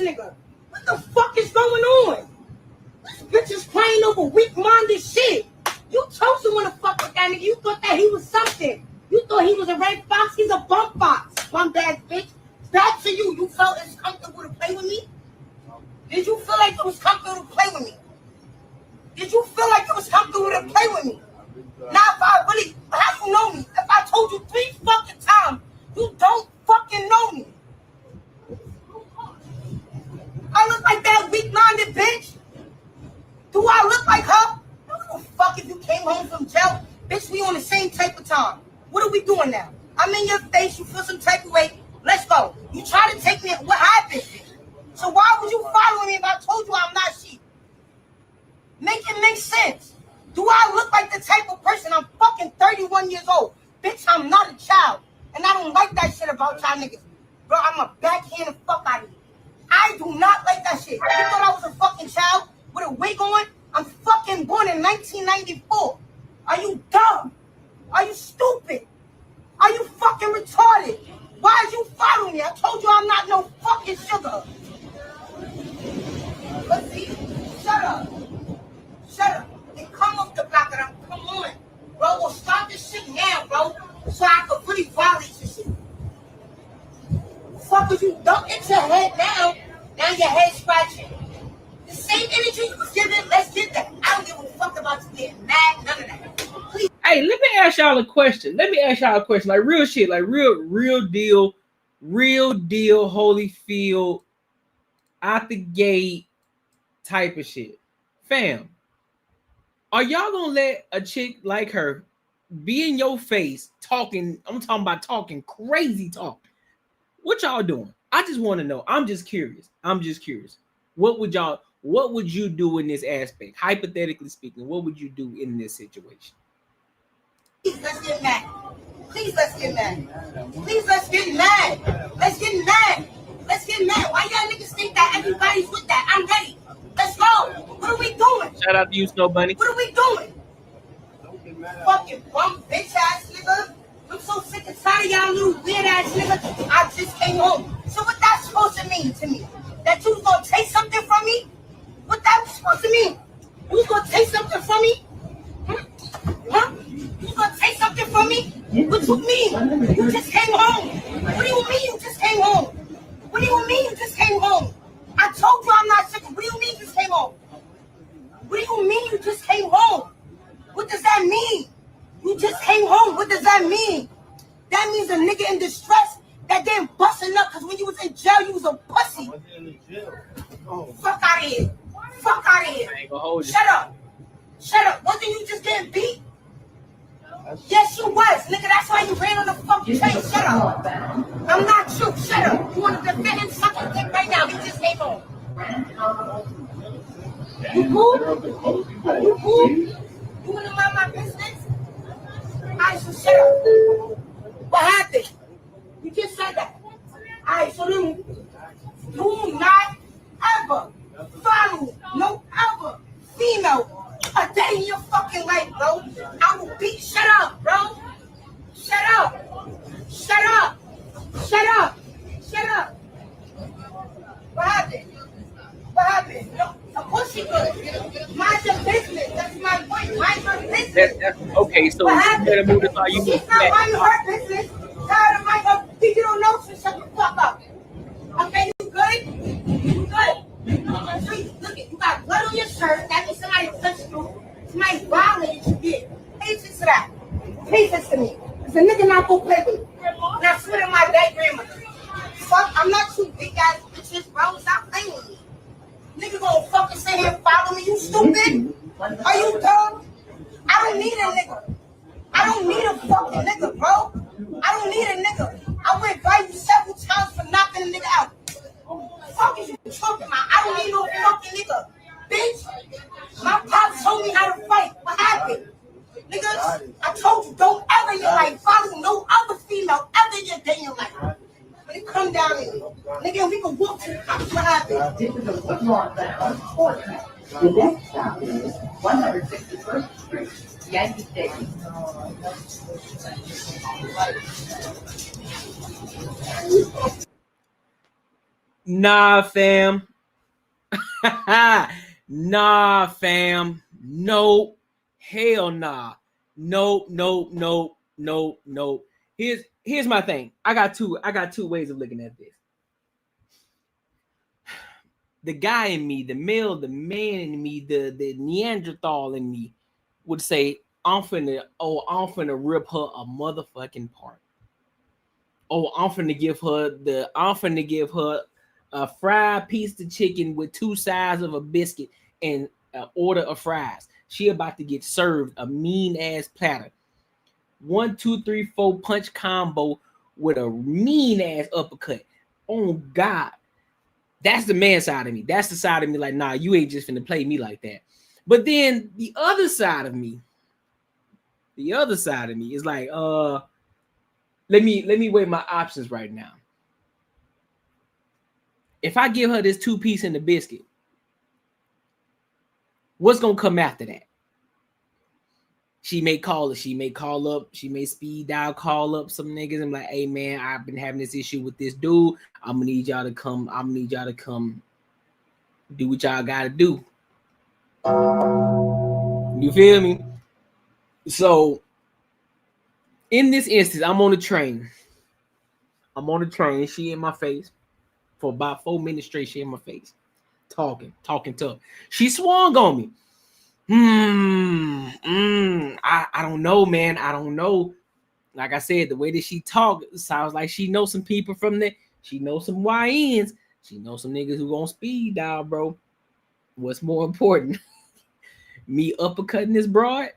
nigga. What the fuck is going on? This bitch is crying over weak-minded shit. You chose to want to fuck with that nigga. You thought that he was something. You thought he was a red fox. He's a bump fox. Bum ass bitch. Back to you. You felt it's comfortable to play with me? Did you feel like it was comfortable to play with me? Did you feel like it was comfortable to play with me? Now, if I really, how you know me? If I told you 3 fucking times, you don't fucking know me. I look like that weak-minded bitch? Do I look like her? I don't give a fuck if you came home from jail. Bitch, we on the same type of time. What are we doing now? I'm in your face. You feel some type of way. Let's go. You try to take me. What happened? So why would you follow me if I told you I'm not she? Make it make sense. Do I look like the type of person? I'm fucking 31 years old. Bitch, I'm not a child. And I don't like that shit about y'all niggas. Bro, I'm a backhand the fuck out of you. I do not like that shit. You thought I was a fucking child with a wig on? I'm fucking born in 1994. Are you dumb? Are you stupid? Are you fucking retarded? Why did you follow me? I told you I'm not no fucking sugar. Let's see. Shut up. Shut up. And come off the block and I'm come on. Bro, we'll stop this shit now, bro. So I can really violate this shit. Fuck with you. Don't get your head down. Now your head scratching. The same energy you was giving, let's get that. I don't give a fuck about you getting mad, none of that. Please. Hey, let me ask y'all a question. Like real shit, like real deal, Holyfield, out the gate type of shit. Fam, are y'all gonna let a chick like her be in your face talking? I'm talking about talking crazy talk. What y'all doing? I just want to know. I'm just curious. What would you do in this aspect? Hypothetically speaking, what would you do in this situation? Please, let's get mad. Please, let's get mad. Please, let's get mad. Let's get mad. Let's get mad. Why y'all niggas think that everybody's with that? I'm ready. Let's go. What are we doing? Shout out to you, Snow Bunny. What are we doing? Fucking bum bitch ass nigga. I'm so sick and tired of y'all little weird ass nigga. I just came home. So what that's supposed to mean to me? That you was gonna take something from me? What that was supposed to mean? You was gonna take something from me? Huh? You gonna take something from me? What you mean? You just came home. What do you mean you just came home? What do you mean you just came home? I told you I'm not sick. What do you mean you just came home? What do you mean you just came home? What does that mean? You just came home. What does that mean? That means a nigga in distress that didn't busting up because when you was in jail, you was a pussy. Fuck out of here. Fuck out of here. Shut up. Shut up. Wasn't you just getting beat? Yes, you was, nigga. That's why you ran on the fucking train. Shut up. I'm not you. Shut up. You want to defend him? Suck his dick right now. He just came home. You cool? You cool? You want to mind my business? Alright, so shut up. What happened? You just said that. Alright, so then do not ever follow no other female a day in your fucking life, bro. I will beat. Shut up, bro. Shut up. Shut up. Shut up. Shut up. What happened? What happened? No, of course she could. Mind your business. That's my point. Mind your business. That's okay, so you better move this all you She's not minding her business. Tired of my up. You don't know, so shut the fuck up. Okay, you good? You good? Look, you got blood on your shirt. That means somebody touched you. Somebody violated you. Did. Pay attention to that. Pay attention to me. Because a nigga not gonna play with me. And I swear to my dead grandmother. Fuck, I'm not you big ass bitches, bro. Stop playing with me. Nigga gonna fucking sit here and follow me. You stupid? Are you dumb? I don't need a nigga. I don't need a fucking nigga, bro. I don't need a nigga. I went by you several times for knocking a nigga out. Fuck is you talking about? I don't need no fucking nigga. Bitch, my pops told me how to fight. What happened? Niggas, I told you, don't ever in your life follow no other female ever in your day in your life. When you come down here, nigga, we can walk to the cops. What happened? The next stop is 161st Street, Yankee Stadium. Nah, fam. Nah, fam. Nope. Hell nah. Nope. Here's my thing. I got two ways of looking at this. The guy in me, the male, the man in me, the Neanderthal in me would say, I'm finna rip her a motherfucking part. Oh, I'm finna give her a fried piece of chicken with 2 sides of a biscuit and an order of fries. She about to get served a mean ass platter. 1, 2, 3, 4 punch combo with a mean ass uppercut. Oh God. That's the man side of me. That's the side of me like, nah, you ain't just finna play me like that. But then the other side of me is like, let me weigh my options right now. If I give her this 2-piece and the biscuit, what's gonna come after that? She may call up, she may speed dial, call up some niggas and be like, hey man, I've been having this issue with this dude. I'm gonna need y'all to come do what y'all gotta do. You feel me? So in this instance, I'm on the train. She in my face for about 4 minutes straight. She in my face, talking tough. She swung on me. I don't know, man. I don't know. Like I said, the way that she talk sounds like she knows some people from there. She knows some YNs. She knows some niggas who gonna speed dial, bro. What's more important, me uppercutting this broad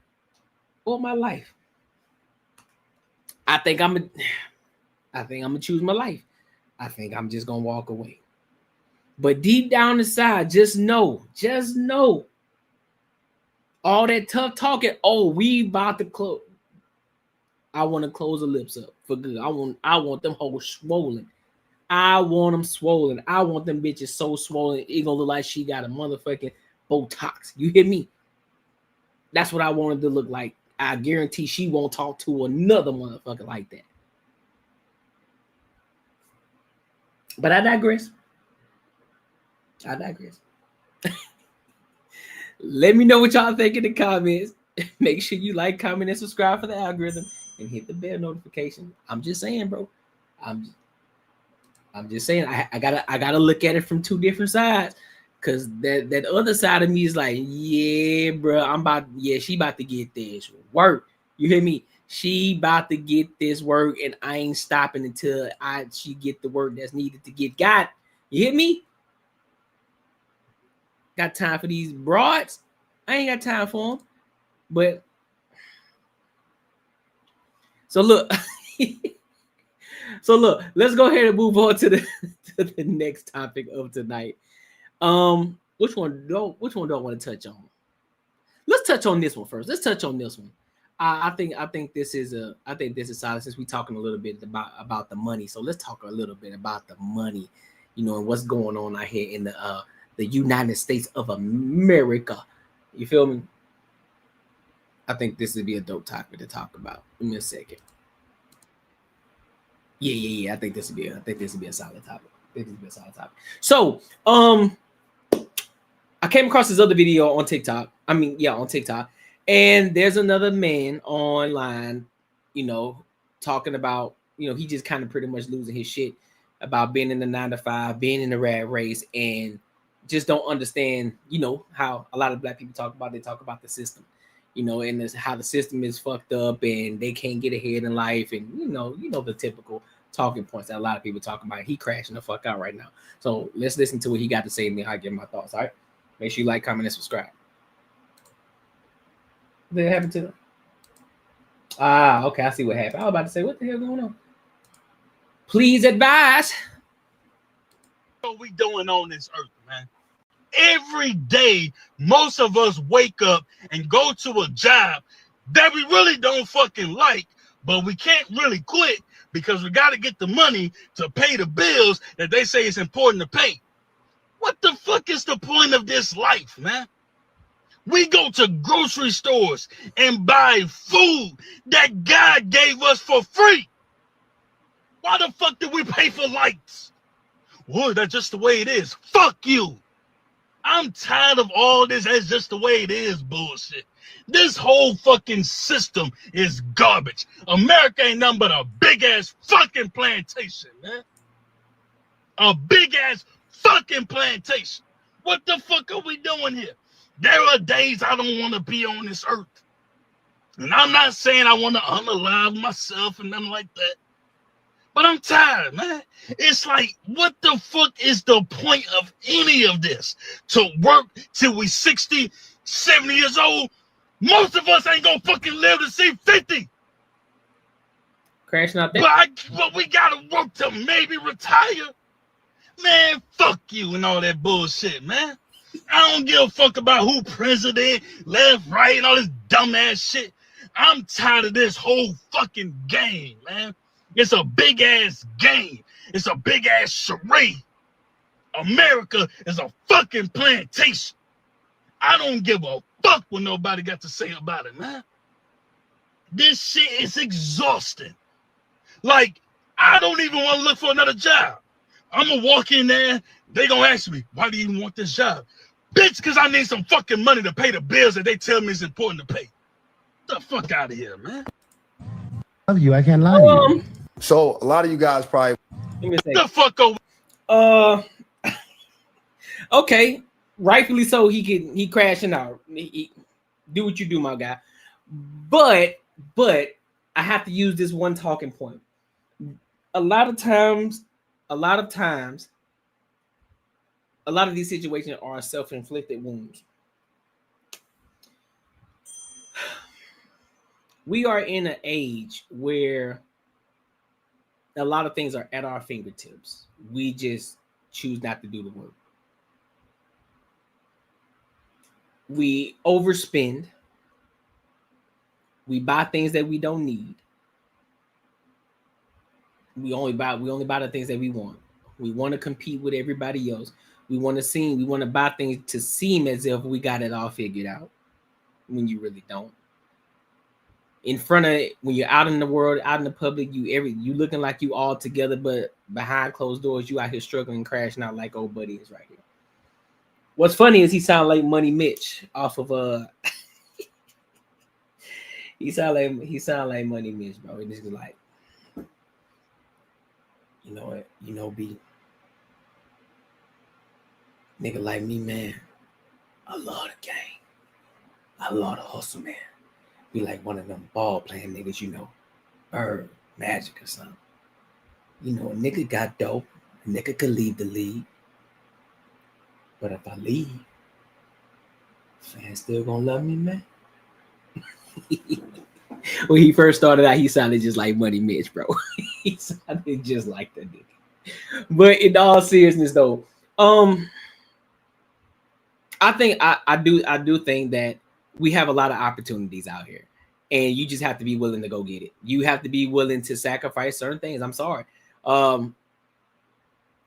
or my life? I think I'm gonna choose my life. I think I'm just gonna walk away. But deep down inside, just know. All that tough talking, oh, we about to close. I want to close the lips up for good. I want them hoes swollen. I want them swollen. I want them bitches so swollen it gonna look like she got a motherfucking Botox. You hear me? That's what I wanted to look like. I guarantee she won't talk to another motherfucker like that. But I digress. Let me know what y'all think in the comments. Make sure you like, comment, and subscribe for the algorithm and hit the bell notification. I'm just saying, bro. I'm just saying I gotta look at it from 2 different sides. Cause that other side of me is like, yeah, bro, she about to get this work. You hear me? She about to get this work, and I ain't stopping until she get the work that's needed to get got. You hear me? Got time for these broads? I ain't got time for them. But so look, let's go ahead and move on to the next topic of tonight. Which one do I want to touch on? Let's touch on this one first. I think this is solid since we're talking a little bit about the money. So let's talk a little bit about the money, and what's going on out here in the United States of America. You feel me? I think this would be a dope topic to talk about. Give me a second. Yeah. I think this would be a solid topic. So, I came across this other video on TikTok. On TikTok. And there's another man online, talking about, he just kind of pretty much losing his shit about being in the 9-to-5, being in the rat race, and just don't understand, how a lot of black people talk about the system, and how the system is fucked up and they can't get ahead in life. And, the typical talking points that a lot of people talk about. He crashing the fuck out right now. So let's listen to what he got to say and then I give my thoughts. All right. Make sure you like, comment, and subscribe. What the hell happened to them? Okay. I see what happened. I was about to say, what the hell going on? Please advise. What we doing on this earth, man? Every day, most of us wake up and go to a job that we really don't fucking like, but we can't really quit because we got to get the money to pay the bills that they say it's important to pay. What the fuck is the point of this life, man? We go to grocery stores and buy food that God gave us for free. Why the fuck did we pay for lights? Well, that's just the way it is. Fuck you. I'm tired of all this. That's just the way it is bullshit. This whole fucking system is garbage. America ain't nothing but a big ass fucking plantation, man. A big ass fucking plantation. What the fuck are we doing here? There are days I don't want to be on this earth. And I'm not saying I want to unalive myself and nothing like that. But I'm tired, man. It's like, what the fuck is the point of any of this? To work till we 60, 70 years old? Most of us ain't gonna fucking live to see 50. Crashing out there. But we gotta work to maybe retire. Man, fuck you and all that bullshit, man. I don't give a fuck about who president, left, right, and all this dumbass shit. I'm tired of this whole fucking game, man. It's a big ass game. It's a big ass charade. America is a fucking plantation. I don't give a fuck what nobody got to say about it, man. This shit is exhausting. Like, I don't even want to look for another job. I'm gonna walk in there. They gonna ask me, why do you even want this job? Bitch, because I need some fucking money to pay the bills that they tell me is important to pay. Get the fuck out of here, man. Love you. I can't lie to you. So a lot of you guys probably. Let me say. Get the fuck over. Okay, rightfully so. He crashing out. He do what you do, my guy. But I have to use this one talking point. A lot of times, a lot of these situations are self-inflicted wounds. We are in an age where a lot of things are at our fingertips. We just choose not to do the work. We overspend. We buy things that we don't need. We only buy the things that we want. We want to compete with everybody else. We want to buy things to seem as if we got it all figured out when you really don't. When you're out in the world, out in the public, you looking like you all together, but behind closed doors, you out here struggling, crashing out like old buddy is right here. What's funny is he sound like Money Mitch off of he sound like Money Mitch, bro. This is like, you know what? You know, B. Nigga like me, man. I love the game. I love the hustle, man. Be like one of them ball playing niggas, you know, Bird, Magic or something. You know, a nigga got dope. A nigga could leave the league. But if I leave, fans still gonna love me, man. When he first started out, he sounded just like Money Mitch, bro. He sounded just like the nigga. But in all seriousness, though, I think I do think that we have a lot of opportunities out here, and you just have to be willing to go get it. You have to be willing to sacrifice certain things. I'm sorry.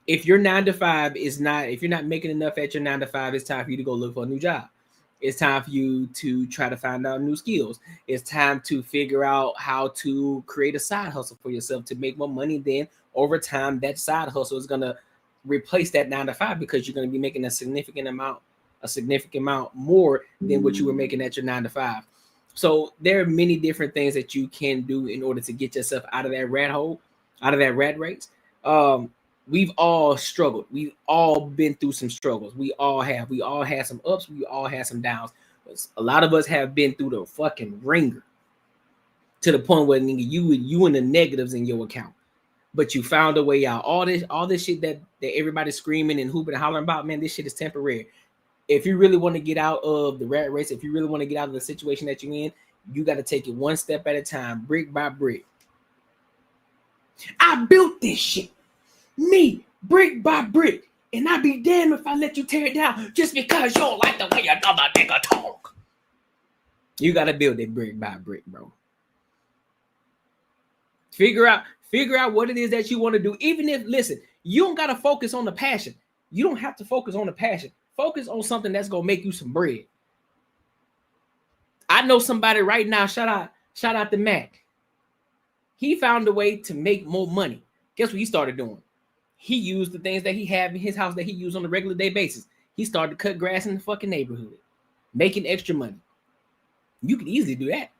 If your 9 to 5 is not, if you're not making enough at your 9 to 5, it's time for you to go look for a new job. It's time for you to try to find out new skills. It's time to figure out how to create a side hustle for yourself to make more money. Then over time, that side hustle is going to replace that 9 to 5 because you're going to be making a significant amount more than what you were making at your 9 to 5. So there are many different things that you can do in order to get yourself out of that rat hole, out of that rat race. We've all struggled. We've all been through some struggles. We all have. We all had some ups. We all had some downs. But a lot of us have been through the fucking ringer to the point where nigga, you in the negatives in your account. But you found a way out. All this shit that everybody's screaming and hooping and hollering about, man, this shit is temporary. If you really want to get out of the rat race, if you really want to get out of the situation that you're in, you got to take it one step at a time, brick by brick. I built this shit. Me, brick by brick, and I be damned if I let you tear it down just because you don't like the way another nigga talk. You gotta build it brick by brick, bro. Figure out what it is that you want to do. Even if, listen, you don't gotta focus on the passion. You don't have to focus on the passion. Focus on something that's gonna make you some bread. I know somebody right now. Shout out to Mac. He found a way to make more money. Guess what he started doing? he used the things that he had in his house that he used on a regular day basis. He started to cut grass in the fucking neighborhood, making extra money. You could easily do that.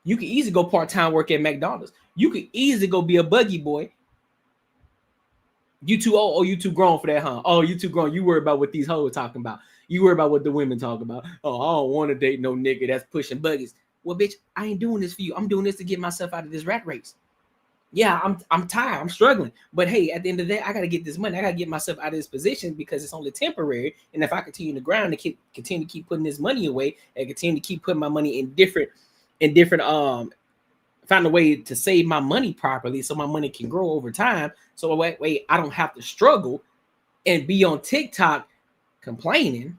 You could easily go part-time work at McDonald's. You could easily go be a buggy boy. You too old? Oh, you too grown for that, huh? Oh, you too grown. You worry about what these hoes talking about. You worry about what the women talk about. Oh, I don't want to date no nigga that's pushing buggies. Well, bitch, I ain't doing this for you. I'm doing this to get myself out of this rat race. Yeah, I'm tired. I'm struggling. But hey, at the end of the day, I got to get this money. I got to get myself out of this position because it's only temporary. And if I continue to grind and continue to keep putting this money away and continue to keep putting my money in different find a way to save my money properly so my money can grow over time. So wait, I don't have to struggle and be on TikTok complaining.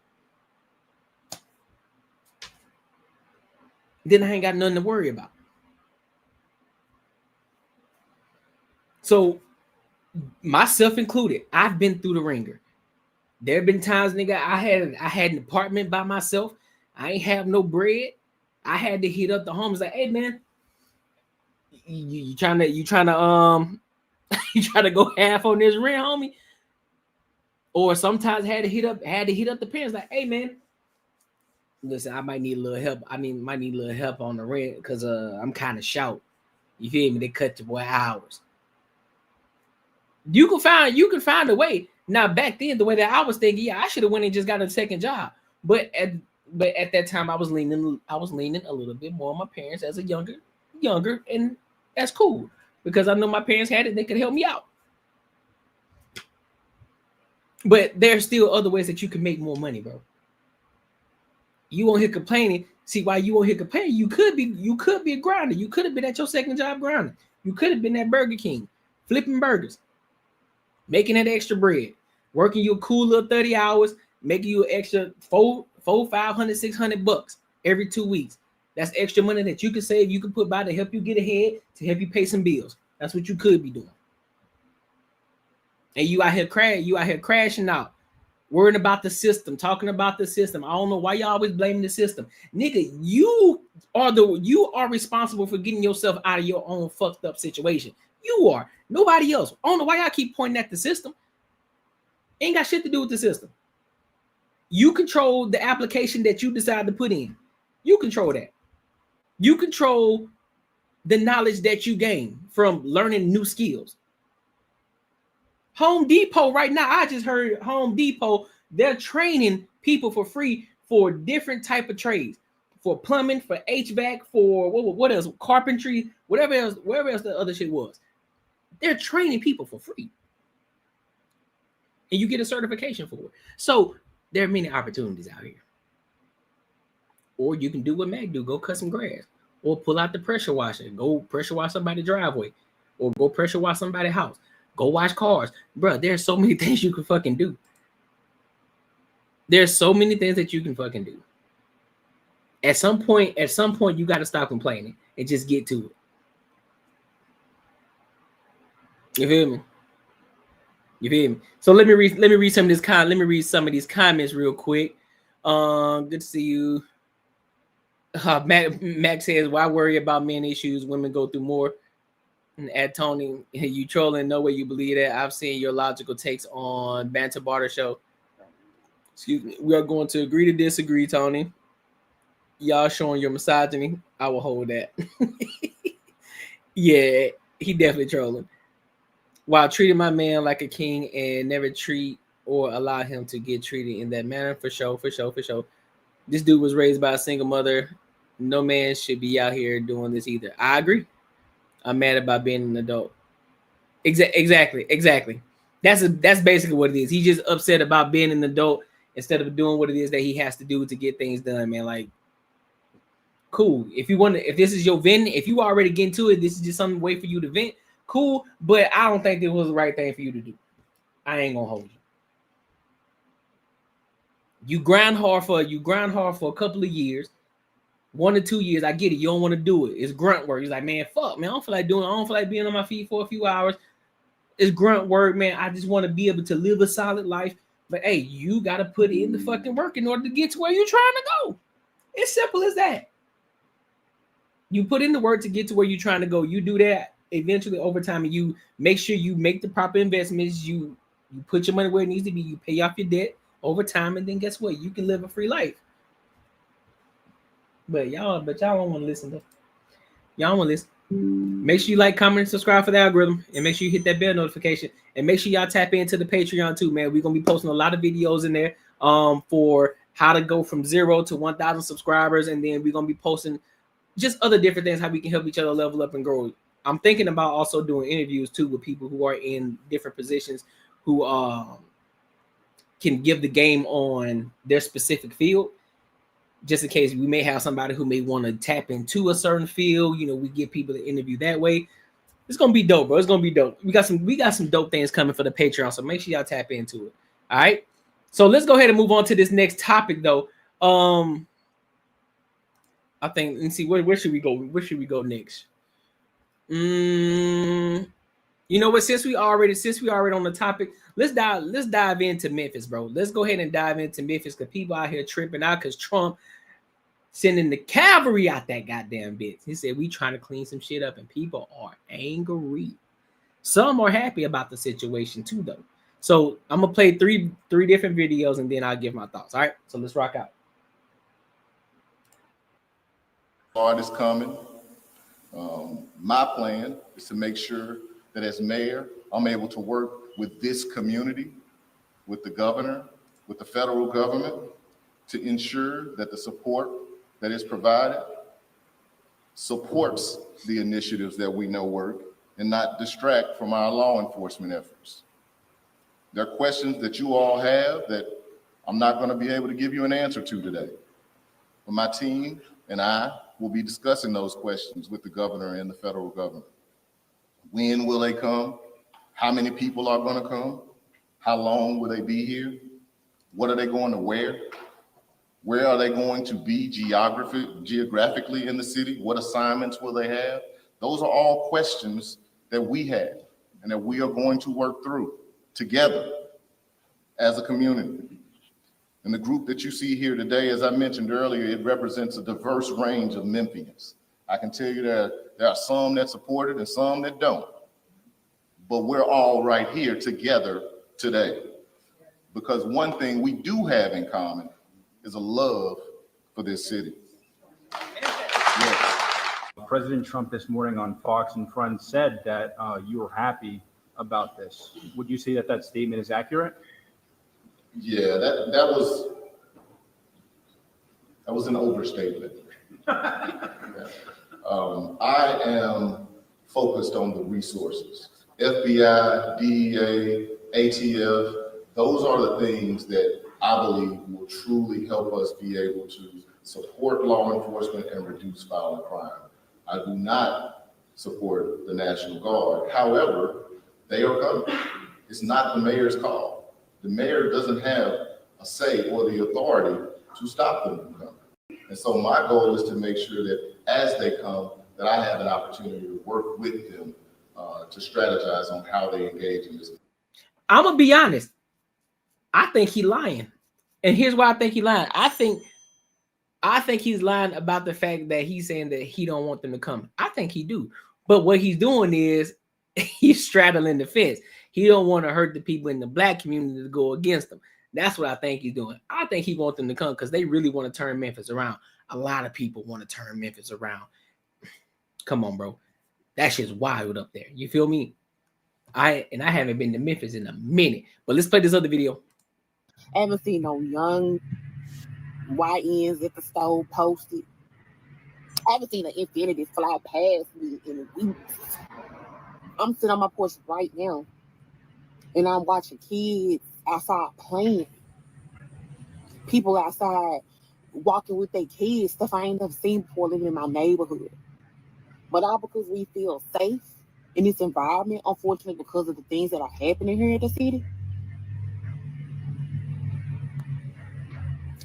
Then I ain't got nothing to worry about. So myself included, I've been through the ringer. There have been times, nigga, I had an apartment by myself. I ain't have no bread. I had to hit up the homies like, hey man, you trying to you trying to go half on this rent, homie? Or sometimes had to hit up the parents like, hey man, listen, I might need a little help. Might need a little help on the rent because I'm kind of short. You feel me? They cut your boy hours. You can find a way. Now back then, the way that I was thinking, yeah, I should have went and just got a second job. But at that time, I was leaning a little bit more on my parents as a younger, and that's cool because I know my parents had it. They could help me out. But there's still other ways that you can make more money, bro. You won't hear complaining. See why you won't hear complaining? You could be a grinder. You could have been at your second job grinding. You could have been at Burger King, flipping burgers, making that extra bread, working your cool little 30 hours, making you an extra $400, $500, $600 every 2 weeks. That's extra money that you can save, you can put by to help you get ahead, to help you pay some bills. That's what you could be doing. And you out here crashing out, worrying about the system, talking about the system. I don't know why y'all always blaming the system. Nigga, you are responsible for getting yourself out of your own fucked up situation. You are. Nobody else. I don't know why y'all keep pointing at the system. Ain't got shit to do with the system. You control the application that you decide to put in. You control that. You control the knowledge that you gain from learning new skills. Home Depot right now, I just heard Home Depot, they're training people for free for different type of trades. For plumbing, for HVAC, for what else? Carpentry, whatever else, wherever else the other shit was. They're training people for free. And you get a certification for it. So there are many opportunities out here. Or you can do what Mac do, go cut some grass. Or pull out the pressure washer, go pressure wash somebody's driveway. Or go pressure wash somebody's house. Go wash cars. Bro, there's so many things you can fucking do. There's so many things that you can fucking do. At some point, you got to stop complaining and just get to it. You feel me? You feel me? So let me read some of this Let me read some of these comments real quick. Good to see you. Max says, "Why worry about men issues? Women go through more." And at Tony, you trolling? No way you believe that. I've seen your logical takes on Banter Barter Show. Excuse me. We are going to agree to disagree, Tony. Y'all showing your misogyny. I will hold that. Yeah, he definitely trolling. While treating my man like a king and never treat or allow him to get treated in that manner. For sure. This dude was raised by a single mother. No man should be out here doing this either. I agree. I'm mad about being an adult. Exactly. That's basically what it is. He's just upset about being an adult instead of doing what it is that he has to do to get things done, man. Like, cool. If this is your vent, if you already get into it, this is just some way for you to vent. Cool, but I don't think it was the right thing for you to do. I ain't gonna hold you. You grind hard for a couple of years, 1 to 2 years. I get it. You don't want to do it. It's grunt work. He's like, man, fuck, man. I don't feel like being on my feet for a few hours. It's grunt work, man. I just want to be able to live a solid life. But hey, you gotta put in the fucking work in order to get to where you're trying to go. It's simple as that. You put in the work to get to where you're trying to go. You do that eventually over time, and you make sure you make the proper investments. You You put your money where it needs to be. You pay off your debt over time, and then guess what? You can live a free life. But y'all don't want to listen though. Y'all want to listen. Make sure you like, comment, and subscribe for the algorithm, and make sure you hit that bell notification, and make sure y'all tap into the Patreon too, man. We're gonna be posting a lot of videos in there for how to go from 0 to 1,000 subscribers, and then we're gonna be posting just other different things, how we can help each other level up and grow. I'm thinking about also doing interviews too with people who are in different positions who can give the game on their specific field. Just in case we may have somebody who may want to tap into a certain field, you know, we get people to interview that way. It's gonna be dope, bro. It's gonna be dope. We got some dope things coming for the Patreon, so make sure y'all tap into it. All right. So let's go ahead and move on to this next topic, though. I think, let's see, where should we go? Where should we go next? You know what? Since we already on the topic, let's dive into Memphis, bro. Let's go ahead and dive into Memphis because people out here tripping out because Trump sending the cavalry out that goddamn bitch. He said we trying to clean some shit up, and people are angry. Some are happy about the situation too, though. So I'm gonna play three different videos, and then I'll give my thoughts. All right, so let's rock out. Art is coming. My plan is to make sure that as mayor, I'm able to work with this community, with the governor, with the federal government, to ensure that the support that is provided supports the initiatives that we know work and not distract from our law enforcement efforts. There are questions that you all have that I'm not going to be able to give you an answer to today. But my team and I will be discussing those questions with the governor and the federal government. When will they come? How many people are going to come? How long will they be here? What are they going to wear? Where are they going to be geographically in the city? What assignments will they have? Those are all questions that we have and that we are going to work through together as a community. And the group that you see here today, as I mentioned earlier, it represents a diverse range of Memphians. I can tell you that there are some that support it and some that don't. But we're all right here together today. Because one thing we do have in common is a love for this city. Yes. President Trump this morning on Fox and Friends said that you were happy about this. Would you say that that statement is accurate? Yeah, that was an overstatement. I am focused on the resources. FBI, DEA, ATF, those are the things that I believe will truly help us be able to support law enforcement and reduce violent crime. I do not support the National Guard. However, they are coming. It's not the mayor's call. The mayor doesn't have a say or the authority to stop them from coming. And so my goal is to make sure that as they come, that I have an opportunity to work with them to strategize on how they engage in this. I'm gonna be honest. I think he's lying, and here's why I think he's lying. I think he's lying about the fact that he's saying that he don't want them to come. I think he do, but what he's doing is he's straddling the fence. He don't want to hurt the people in the black community to go against them. That's what I think he's doing. I think he wants them to come because they really want to turn Memphis around. A lot of people want to turn Memphis around. Come on, bro. That shit's wild up there. You feel me? I haven't been to Memphis in a minute. But let's play this other video. I haven't seen no young YNs at the store posted. I haven't seen an Infinity fly past me in weeks. I'm sitting on my porch right now, and I'm watching kids outside playing. People outside walking with their kids, stuff I ain't never seen before living in my neighborhood. But all because we feel safe in this environment, unfortunately, because of the things that are happening here in the city.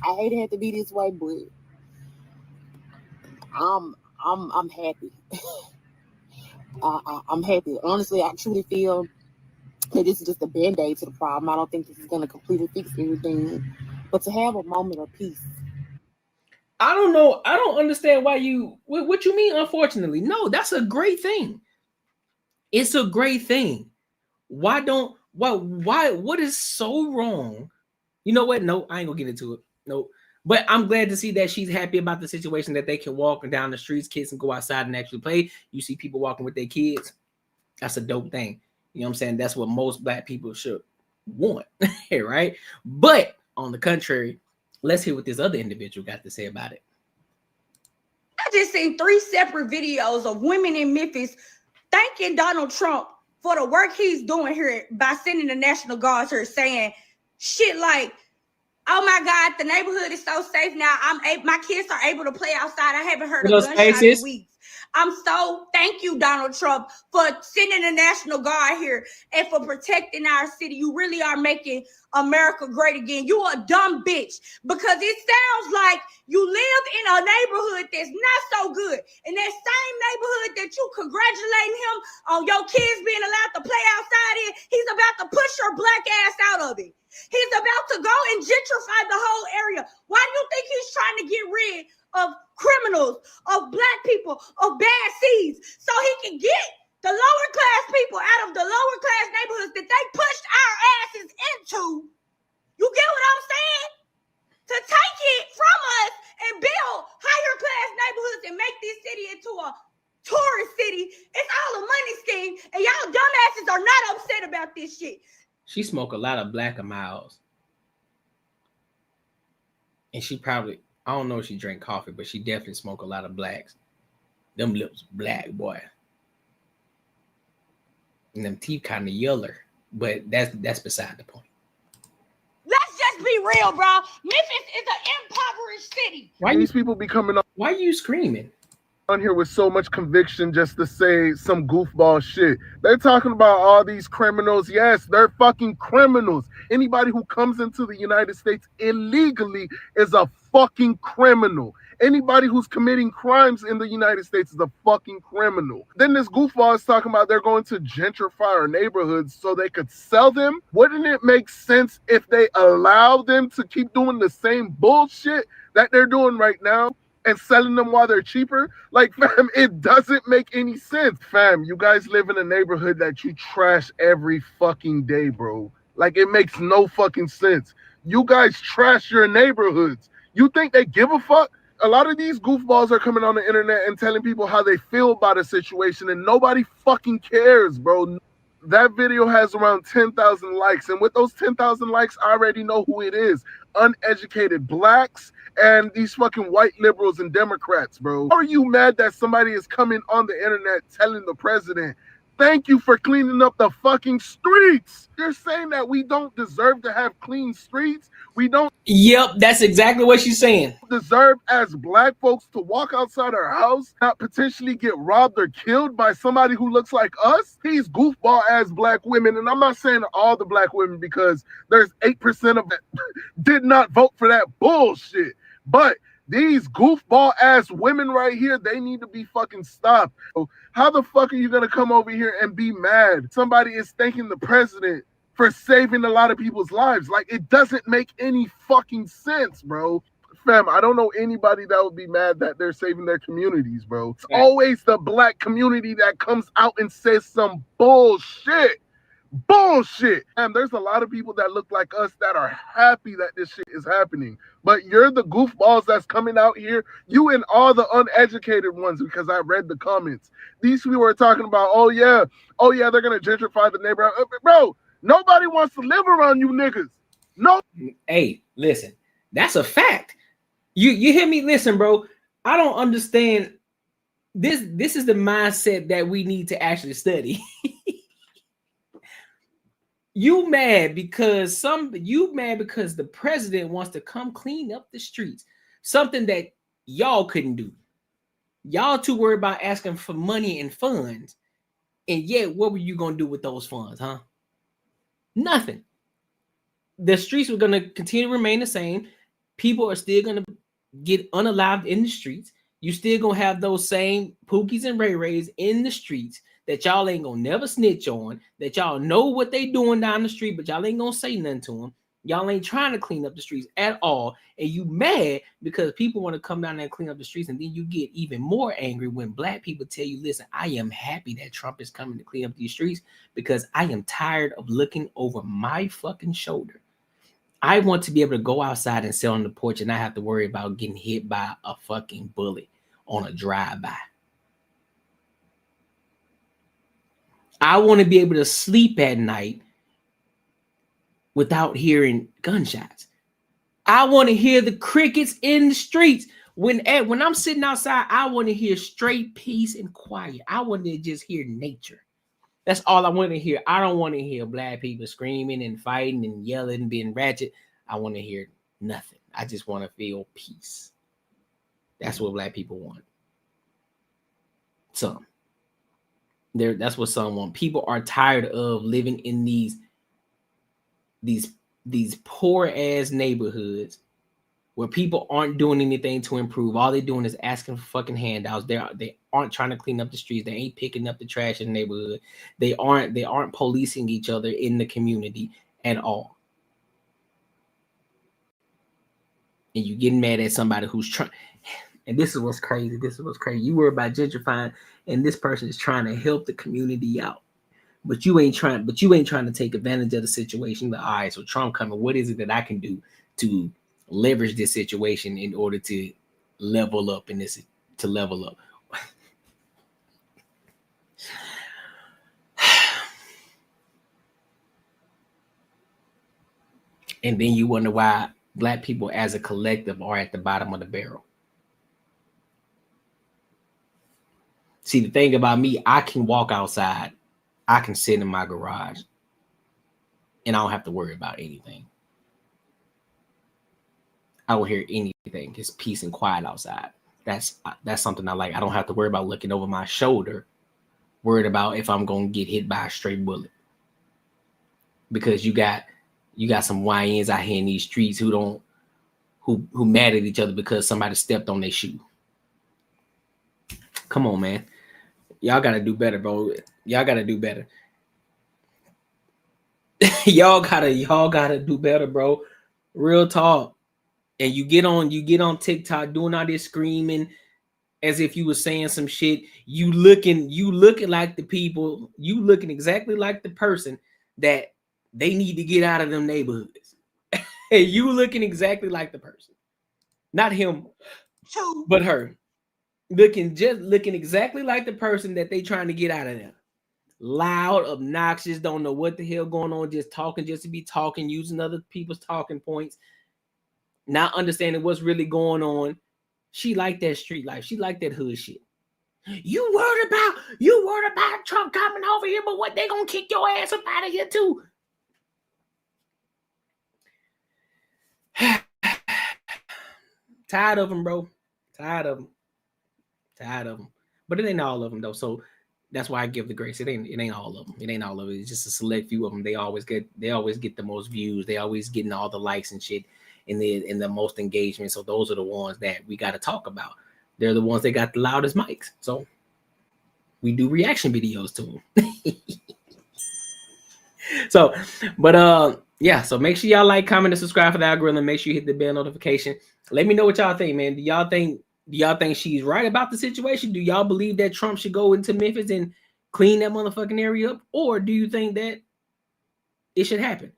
I hate it had to be this way, but I'm happy. I'm happy. Honestly, I truly feel that this is just a band-aid to the problem. I don't think this is going to completely fix everything, but to have a moment of peace. I don't know. I don't understand why what you mean, unfortunately. No, that's a great thing. It's a great thing. Why don't What is so wrong? You know what? No, I ain't gonna get into it. No. But I'm glad to see that she's happy about the situation, that they can walk down the streets, kids can go outside and actually play. You see people walking with their kids. That's a dope thing. You know what I'm saying? That's what most black people should want, right? But on the contrary, let's hear what this other individual got to say about it. I just seen 3 separate videos of women in Memphis thanking Donald Trump for the work he's doing here by sending the National Guards here, saying shit like, oh my God, the neighborhood is so safe now. My kids are able to play outside. I haven't heard a gunshot in weeks. Thank you, Donald Trump, for sending the National Guard here and for protecting our city. You really are making America great again. You a dumb bitch, because it sounds like you live in a neighborhood that's not so good. In that same neighborhood that you congratulating him on your kids being allowed to play outside in, he's about to push your black ass out of it. He's about to go and gentrify the whole area. Why do you think he's trying to get rid of criminals, of black people, of bad seeds, so he can get the lower class people out of the lower class neighborhoods that they pushed our asses into? You get what I'm saying? To take it from us and build higher class neighborhoods and make this city into a tourist city. It's all a money scheme, and y'all dumbasses are not upset about this shit. She smoked a lot of Black Miles. And she probably, I don't know if she drank coffee, but she definitely smoked a lot of blacks. Them lips black, boy. And them teeth kind of yeller. But that's beside the point. Let's just be real, bro. Memphis is an impoverished city. Why these people be coming up? Why are you screaming on here with so much conviction just to say some goofball shit? They're talking about all these criminals. Yes, they're fucking criminals. Anybody who comes into the United States illegally is a fucking criminal. Anybody who's committing crimes in the United States is a fucking criminal. Then this goofball is talking about they're going to gentrify our neighborhoods so they could sell them. Wouldn't it make sense if they allow them to keep doing the same bullshit that they're doing right now and selling them while they're cheaper? Like, fam, it doesn't make any sense. Fam, you guys live in a neighborhood that you trash every fucking day, bro. Like, it makes no fucking sense. You guys trash your neighborhoods. You think they give a fuck? A lot of these goofballs are coming on the internet and telling people how they feel about a situation, and nobody fucking cares, bro. That video has around 10,000 likes, and with those 10,000 likes, I already know who it is. Uneducated blacks and these fucking white liberals and Democrats, bro. Are you mad that somebody is coming on the internet telling the president, thank you for cleaning up the fucking streets? You're saying that we don't deserve to have clean streets? We don't. Yep, that's exactly what she's saying. Deserve as black folks to walk outside our house, not potentially get robbed or killed by somebody who looks like us? These goofball ass black women, and I'm not saying all the black women because there's 8% of that did not vote for that bullshit. But these goofball ass women right here, they need to be fucking stopped. How the fuck are you gonna come over here and be mad? Somebody is thanking the president for saving a lot of people's lives. Like, it doesn't make any fucking sense, bro. Fam, I don't know anybody that would be mad that they're saving their communities, bro. It's always the black community that comes out and says some bullshit. Bullshit. And there's a lot of people that look like us that are happy that this shit is happening. But you're the goofballs that's coming out here. You and all the uneducated ones, because I read the comments. These people are talking about, oh yeah, they're gonna gentrify the neighborhood. Bro, nobody wants to live around you niggas. No. Hey, listen, that's a fact. You hear me? Listen, bro. I don't understand. This is the mindset that we need to actually study. You mad because the president wants to come clean up the streets, something that y'all couldn't do. Y'all too worried about asking for money and funds, and yet what were you gonna do with those funds, huh? Nothing. The streets were gonna continue to remain the same. People are still gonna get unalived in the streets. You still gonna have those same Pookies and Ray Rays in the streets that y'all ain't gonna never snitch on, that y'all know what they doing down the street, but y'all ain't gonna say nothing to them. Y'all ain't trying to clean up the streets at all. And you mad because people want to come down there and clean up the streets. And then you get even more angry when black people tell you, listen, I am happy that Trump is coming to clean up these streets because I am tired of looking over my fucking shoulder. I want to be able to go outside and sit on the porch and not have to worry about getting hit by a fucking bullet on a drive-by. I want to be able to sleep at night without hearing gunshots. I want to hear the crickets in the streets. When I'm sitting outside, I want to hear straight peace and quiet. I want to just hear nature. That's all I want to hear. I don't want to hear black people screaming and fighting and yelling and being ratchet. I want to hear nothing. I just want to feel peace. That's what black people want. That's what some want. People are tired of living in these poor ass neighborhoods where people aren't doing anything to improve. All they're doing is asking for fucking handouts. They aren't trying to clean up the streets. They ain't picking up the trash in the neighborhood. They aren't policing each other in the community at all. And you getting mad at somebody who's trying. And this is what's crazy. You worry about gentrifying, and this person is trying to help the community out. But you ain't trying to take advantage of the situation. All right, so Trump coming. What is it that I can do to leverage this situation in order to level up And then you wonder why black people as a collective are at the bottom of the barrel. See, the thing about me, I can walk outside. I can sit in my garage and I don't have to worry about anything. I don't hear anything. It's peace and quiet outside. That's something I like. I don't have to worry about looking over my shoulder, worried about if I'm going to get hit by a stray bullet. Because you got some YNs out here in these streets who mad at each other because somebody stepped on their shoe. Come on, man. Y'all got to do better, bro. Y'all got to do better. y'all gotta do better, bro. Real talk. And you get on TikTok doing all this screaming as if you were saying some shit. You looking like the people. You looking exactly like the person that they need to get out of them neighborhoods. You looking exactly like the person, not him, but her. Looking exactly like the person that they trying to get out of there. Loud, obnoxious, don't know what the hell going on, just talking just to be talking, using other people's talking points, not understanding what's really going on. She like that street life. She like that hood shit. You worried about Trump coming over here, but what, they gonna kick your ass up out of here too? Tired of them, bro. Tired of them. But it ain't all of them though. So that's why I give the grace. It ain't all of them. It ain't all of it. It's just a select few of them. They always get the most views. They always getting all the likes and shit in the most engagement. So those are the ones that we got to talk about. They're the ones that got the loudest mics. So we do reaction videos to them. So, but yeah. So make sure y'all like, comment, and subscribe for the algorithm. Make sure you hit the bell notification. Let me know what y'all think, man. Do y'all think she's right about the situation? Do y'all believe that Trump should go into Memphis and clean that motherfucking area up? Or do you think that it should happen?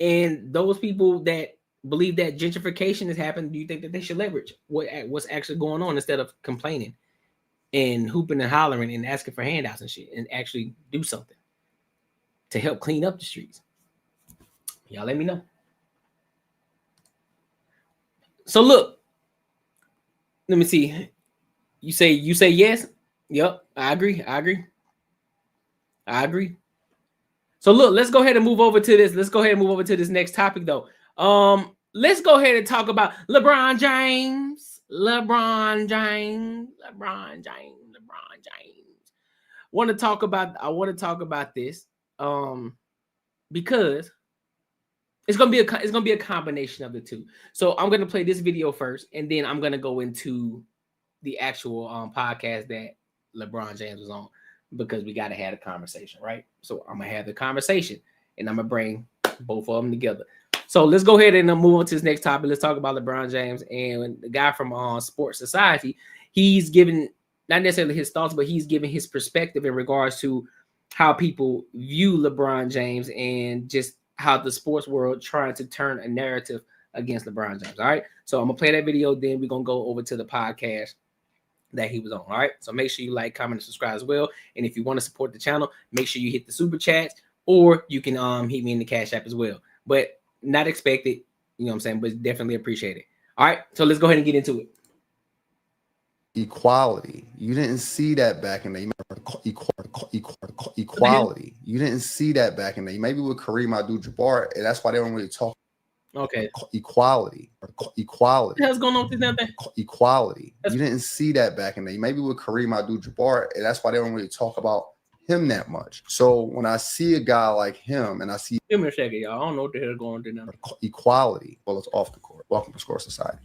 And those people that believe that gentrification has happened, do you think that they should leverage what's actually going on instead of complaining and hooping and hollering and asking for handouts and shit, and actually do something to help clean up the streets? Y'all let me know. So look, let me see. You say yes? Yep, I agree. So look, let's go ahead and move over to this. Let's go ahead and move over to this next topic though. Let's go ahead and talk about LeBron James. I want to talk about this because it's gonna be a combination of the two. So I'm gonna play this video first, and then I'm gonna go into the actual podcast that LeBron James was on, because we gotta have a conversation, right? So I'm gonna have the conversation, and I'm gonna bring both of them together. So let's go ahead and move on to this next topic. Let's talk about LeBron James and the guy from Sports Society. He's giving not necessarily his thoughts, but he's giving his perspective in regards to how people view LeBron James and just how the sports world trying to turn a narrative against LeBron James. All right. So I'm gonna play that video. Then we're gonna go over to the podcast that he was on. All right. So make sure you like, comment, and subscribe as well. And if you want to support the channel, make sure you hit the super chats, or you can hit me in the Cash App as well. But not expected, you know what I'm saying, but definitely appreciate it. All right. So let's go ahead and get into it. Equality. You didn't see that back in the equality. You didn't see that back in the maybe with Kareem Abdul-Jabbar, and that's why they don't really talk. Okay. Equality. What the hell's going on with this now? Equality. You didn't see that back in the maybe with Kareem Abdul-Jabbar, and that's why they don't really talk about him that much. So when I see a guy like him, and I see give me a second, y'all. I don't know what the hell going on now. Equality. Well, it's off the court. Welcome to Score Society.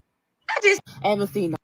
I just haven't seen.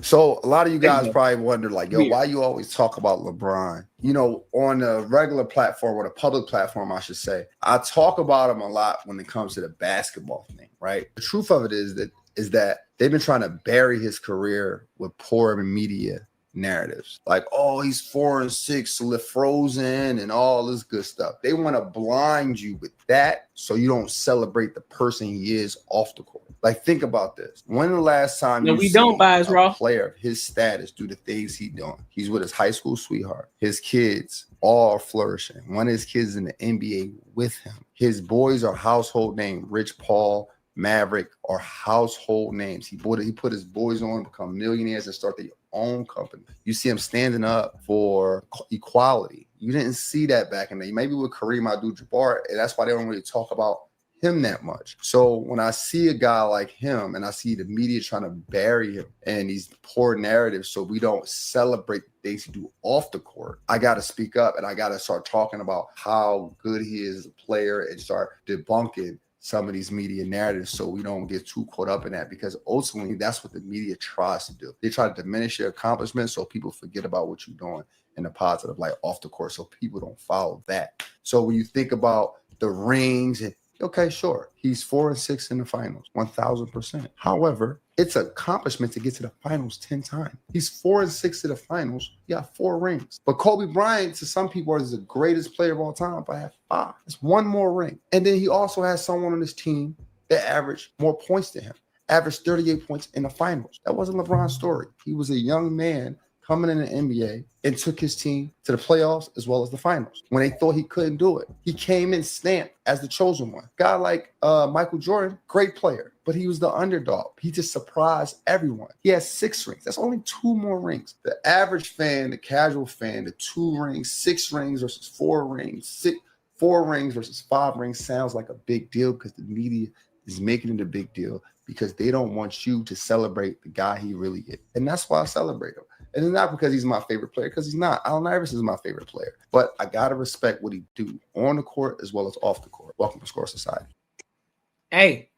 So a lot of you guys probably wonder, like, yo, why you always talk about LeBron? You know, on a regular platform, or the public platform, I should say, I talk about him a lot when it comes to the basketball thing, right? The truth of it is that they've been trying to bury his career with poor media narratives, like, oh, he's 4-6, frozen, and all this good stuff. They want to blind you with that so you don't celebrate the person he is off the court. Like, think about this. When the last time you don't buy his raw player of his status do the things he's doing? He's with his high school sweetheart. His kids all flourishing. One of his kids in the NBA with him. His boys are household name. Rich Paul, Maverick are household names. He put his boys on, become millionaires, and start their own company. You see him standing up for equality. You didn't see that back in the day. Maybe with Kareem Abdul-Jabbar, and that's why they don't really talk about him that much. So when I see a guy like him, and I see the media trying to bury him and these poor narratives so we don't celebrate the things he do off the court, I got to speak up, and I got to start talking about how good he is as a player and start debunking some of these media narratives so we don't get too caught up in that, because ultimately that's what the media tries to do. They try to diminish your accomplishments so people forget about what you're doing in a positive light off the court, so people don't follow that. So when you think about the rings, and okay, sure, he's 4-6 in the finals, 1000%. However, it's an accomplishment to get to the finals 10 times. He's 4-6 to the finals. He got 4 rings. But Kobe Bryant, to some people, is the greatest player of all time, but I have 5. It's 1 more ring. And then he also has someone on his team that averaged more points than him, averaged 38 points in the finals. That wasn't LeBron's story. He was a young man coming in the NBA and took his team to the playoffs as well as the finals when they thought he couldn't do it. He came in stamped as the chosen one. Guy like Michael Jordan, great player, but he was the underdog. He just surprised everyone. He has 6 rings. That's only 2 more rings. The average fan, the casual fan, the 2 rings, 6 rings versus 4 rings, 4 rings versus 5 rings sounds like a big deal because the media is making it a big deal because they don't want you to celebrate the guy he really is. And that's why I celebrate him. And it's not because he's my favorite player, because he's not. Allen Iverson is my favorite player. But I got to respect what he do on the court as well as off the court. Welcome to Score Society. Hey,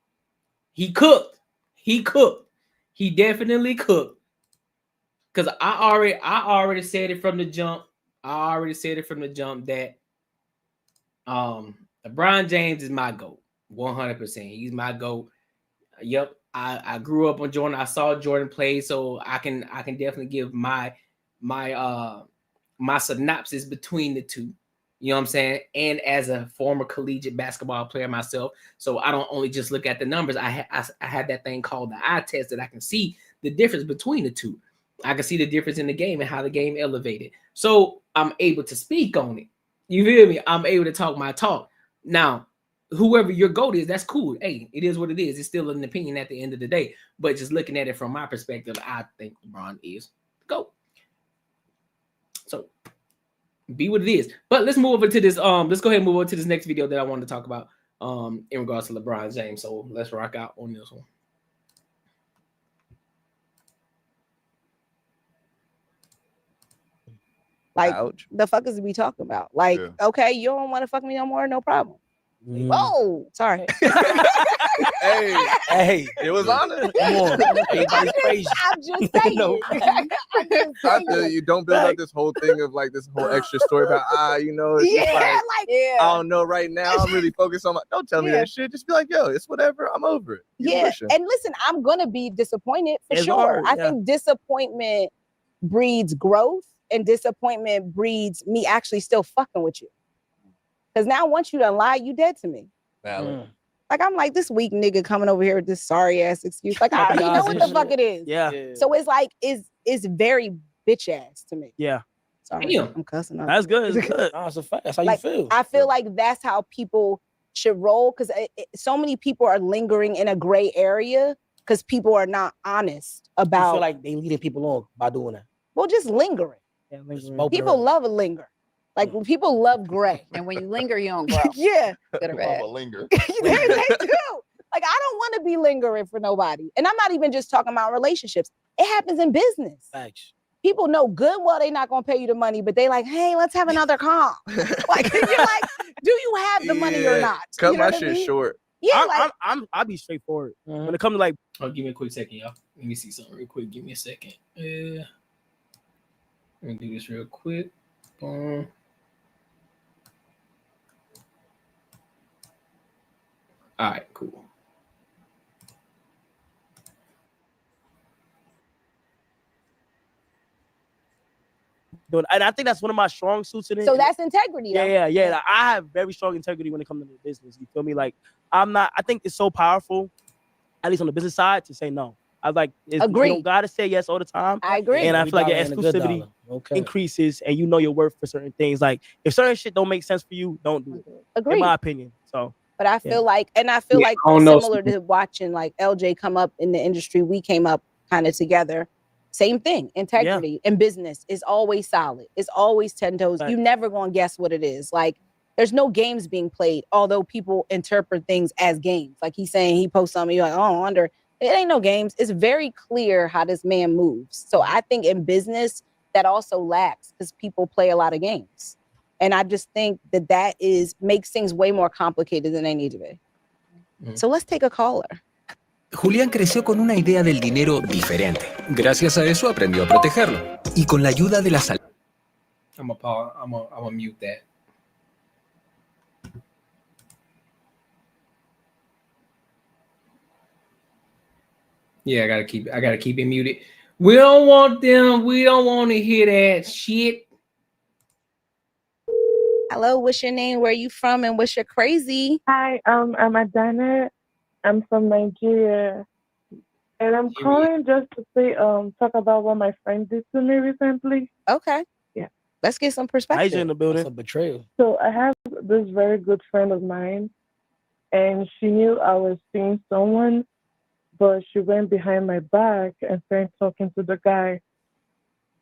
he cooked. He cooked. He definitely cooked. Because I already said it from the jump. That LeBron James is my GOAT. 100%. He's my GOAT. Yep. I grew up on Jordan. I saw Jordan play, so I can definitely give my synopsis between the two. You know what I'm saying? And as a former collegiate basketball player myself, so I don't only just look at the numbers. I had that thing called the eye test that I can see the difference between the two. I can see the difference in the game and how the game elevated. So I'm able to speak on it. You feel me? I'm able to talk my talk. Now, whoever your GOAT is, that's cool. Hey, it is what it is. It's still an opinion at the end of the day. But just looking at it from my perspective, I think LeBron is the GOAT. So be what it is. But let's move over to this. Let's go ahead and move over to this next video that I wanted to talk about in regards to LeBron James. So let's rock out on this one. Like, the fuck is we talking about? Like, okay, you don't want to fuck me no more, no problem. Whoa, sorry. Hey, it was honor. Come on, everybody's crazy. I'm just saying. No. I feel you. Don't build up this whole thing of like this whole extra story about it's just like, I don't know right now. I'm really focused on don't tell me that shit. Just be like, yo, it's whatever. I'm over it. And listen, I'm gonna be disappointed for It's sure. hard, I think disappointment breeds growth, and disappointment breeds me actually still fucking with you. Because now once you done lie, you dead to me. Valid. Like I'm like this weak nigga coming over here with this sorry ass excuse. Like I already know what the fuck it is. Yeah. So it's like it's very bitch ass to me. Yeah. Sorry, I'm cussing. That's good. It's good. That's a fact. That's how Like, you feel. I feel like that's how people should roll, because so many people are lingering in a gray area because people are not honest about. I feel like they leading people on by doing that. Well, just lingering. People love a linger. Like people love gray. And when you linger, you don't grow. Yeah. Good or bad. Linger. they do. Like I don't want to be lingering for nobody. And I'm not even just talking about relationships. It happens in business. Thanks. People know good well they're not gonna pay you the money, but they like, hey, let's have another call. Like you're like, do you have the money or not? Cut You know my what I shit mean? short. Yeah, I'll be straightforward. When it comes to like, give me a quick second, y'all. Let me see something real quick. Give me a second. Let me do this real quick. Boom. All right, cool. and I think that's one of my strong suits in it. So that's integrity. Though. Yeah. Like, I have very strong integrity when it comes to the business. You feel me? Like I think it's so powerful, at least on the business side, to say no. I like Agree. You don't gotta say yes all the time. I agree. And I feel like your $1 and a good exclusivity $1. increases, and you know your worth for certain things. Like if certain shit don't make sense for you, don't do it. Agree. In my opinion. So But I feel like similar to watching like LJ come up in the industry, we came up kind of together. Same thing. Integrity in business is always solid. It's always 10 toes. Right. You never gonna guess what it is. Like there's no games being played, although people interpret things as games. Like he's saying he posts something, you're like, oh, I wonder. It ain't no games. It's very clear how this man moves. So I think in business that also lacks because people play a lot of games. And I just think that makes things way more complicated than they need to be. So let's take a caller. Julián creció con una idea del dinero diferente. Gracias a eso aprendió a protegerlo. Y con la ayuda de la salud. I'm gonna mute that. Yeah, I gotta keep it muted. We don't want them. We don't want to hear that shit. Hello, what's your name? Where are you from? And what's your crazy? Hi, I'm Adana. I'm from Nigeria. And I'm calling just to say, talk about what my friend did to me recently. Okay. Yeah. Let's get some perspective. in the building. That's a betrayal. So I have this very good friend of mine, and she knew I was seeing someone, but she went behind my back and started talking to the guy.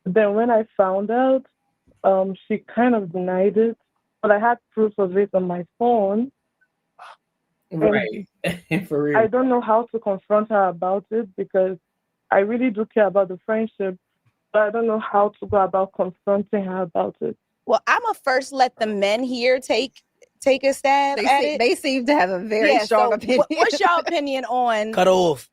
Then when I found out, she kind of denied it, but I had proof of it on my phone. Right. For real. I don't know how to confront her about it because I really do care about the friendship, but I don't know how to go about confronting her about it. Well, I'm gonna first let the men here take a stab at it. They seem to have a very strong opinion. What's your opinion on Cut off.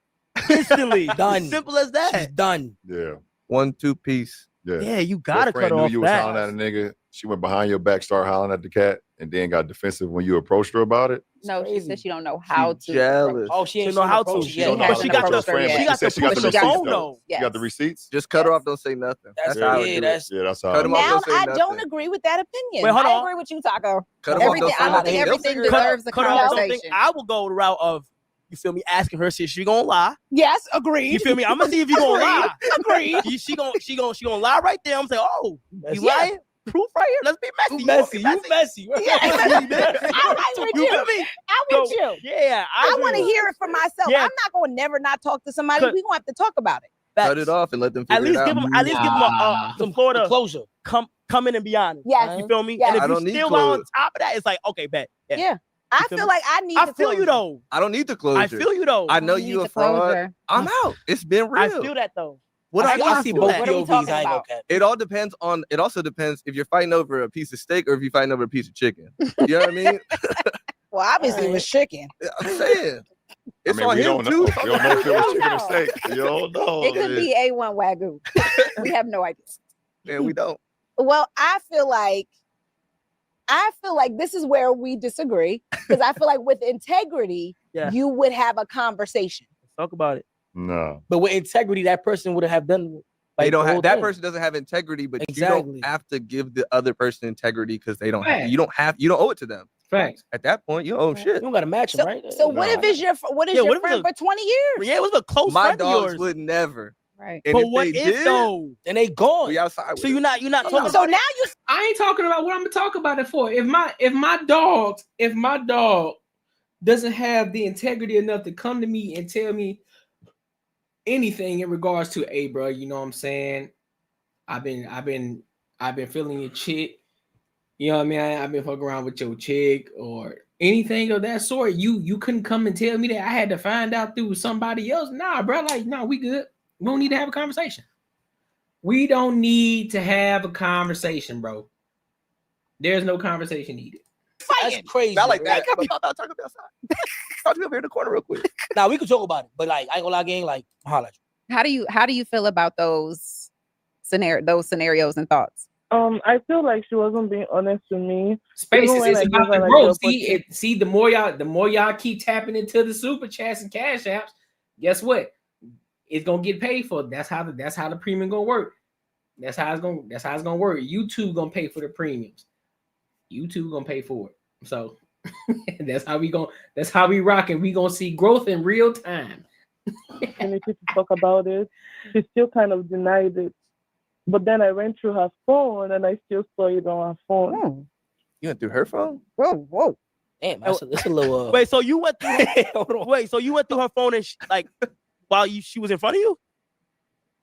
Instantly. Done. Simple as that. She's done. Yeah. 1-2 piece. Yeah, you Your gotta friend cut knew off you was that. hollering at a nigga. She went behind your back, started hollering at the cat, and then got defensive when you approached her about it. No, she said she don't know how to. jealous. Oh, she ain't know how to. approach it She yet. don't know how to. She got the friend, but she got said the she got push the the phone receipts, though. though. Yes. You got the receipts? Just cut her off. Don't say nothing. That's how I do it. Yeah, that's how Cut him off. now Don't say I nothing. don't agree with that opinion. Wait, hold I on. agree with you, Taco. Cut him off. Everything, Don't say I don't nothing. think They'll everything figure it out. deserves a Cut her off. Don't conversation. think I will go the route of, you feel me, asking her if she gonna lie. Yes, agreed. You feel me? I'm gonna see if you gonna lie. Agreed. She gonna lie right there. I'm saying, oh, you Yeah. lying? Proof right here. Let's be messy. You messy. I'm right with You you. feel me? I'm with you. Yeah, I agree. want to hear it for myself. Yeah. I'm not going to never not talk to somebody. Cut- We're going to have to talk about it. Cut it off and let them At figure it least out. give them some Florida Closure. come in and be honest. Yes. You feel me? Yes. And if I you don't need still go on closure. top of that, it's like, okay, bet. Yeah. I feel feel me? like I need I the feel you closure. though. I don't need the closure. I feel you though. I know You you need a the fraud. closure. I'm out. It's been real. I feel that though. What I see both What are we POVs. talking I ain't gonna about? cap. It all depends on. It also depends if you're fighting over a piece of steak or if you're fighting over a piece of chicken. You know what I mean? Well, obviously it was chicken. I'm saying. It's on we him don't too. know. We don't know if it was chicken or steak. You don't know. It could be A1 Wagyu. We have no idea. Yeah, we don't. Well, I feel like this is where we disagree because I feel like with integrity, you would have a conversation. Talk about it. No. But with integrity, that person would have done. They don't the have whole that thing. person doesn't have integrity, but Exactly. you don't have to give the other person integrity because they don't. Facts. You don't owe it to them. Facts. At that point, you don't owe them shit. You don't gotta match them, right? So what if it's your friend for 20 years? Yeah, it was a close My friend of dogs yours. would never. Right. And But if what they if did, though? Then they gone. we outside. So you're not talking. So now you. I ain't talking about what I'm gonna talk about it for. If my dog doesn't have the integrity enough to come to me and tell me anything in regards to, hey, bro, you know what I'm saying? I've been feeling your chick. You know what I mean? I've been fucking around with your chick or anything of that sort. You couldn't come and tell me that. I had to find out through somebody else. Nah, bro. Like, no, we good. We don't need to have a conversation. We don't need to have a conversation, bro. There's no conversation needed. That's crazy. Not like right? that. Talk to me outside. Talk to me over here in the corner real quick. Now we could talk about it, but like I ain't gonna lie, gang. Like, holla at you. How do you feel about those scenarios and thoughts? I feel like she wasn't being honest with me. Spaces Even when is I about gave her, to like, grow. the See, the more y'all keep tapping into the super chats and cash apps, guess what? It's gonna get paid for. That's how the premium gonna work. That's how it's gonna work. YouTube gonna pay for the premiums. YouTube gonna pay for it. So that's how we rocking. We gonna see growth in real time. opportunity to talk about it. She still kind of denied it. But then I went through her phone and I still saw it on her phone. You went through her phone? Whoa. Damn, that's a little. Wait, so you went through? Wait, so you went through her phone and while she was in front of you?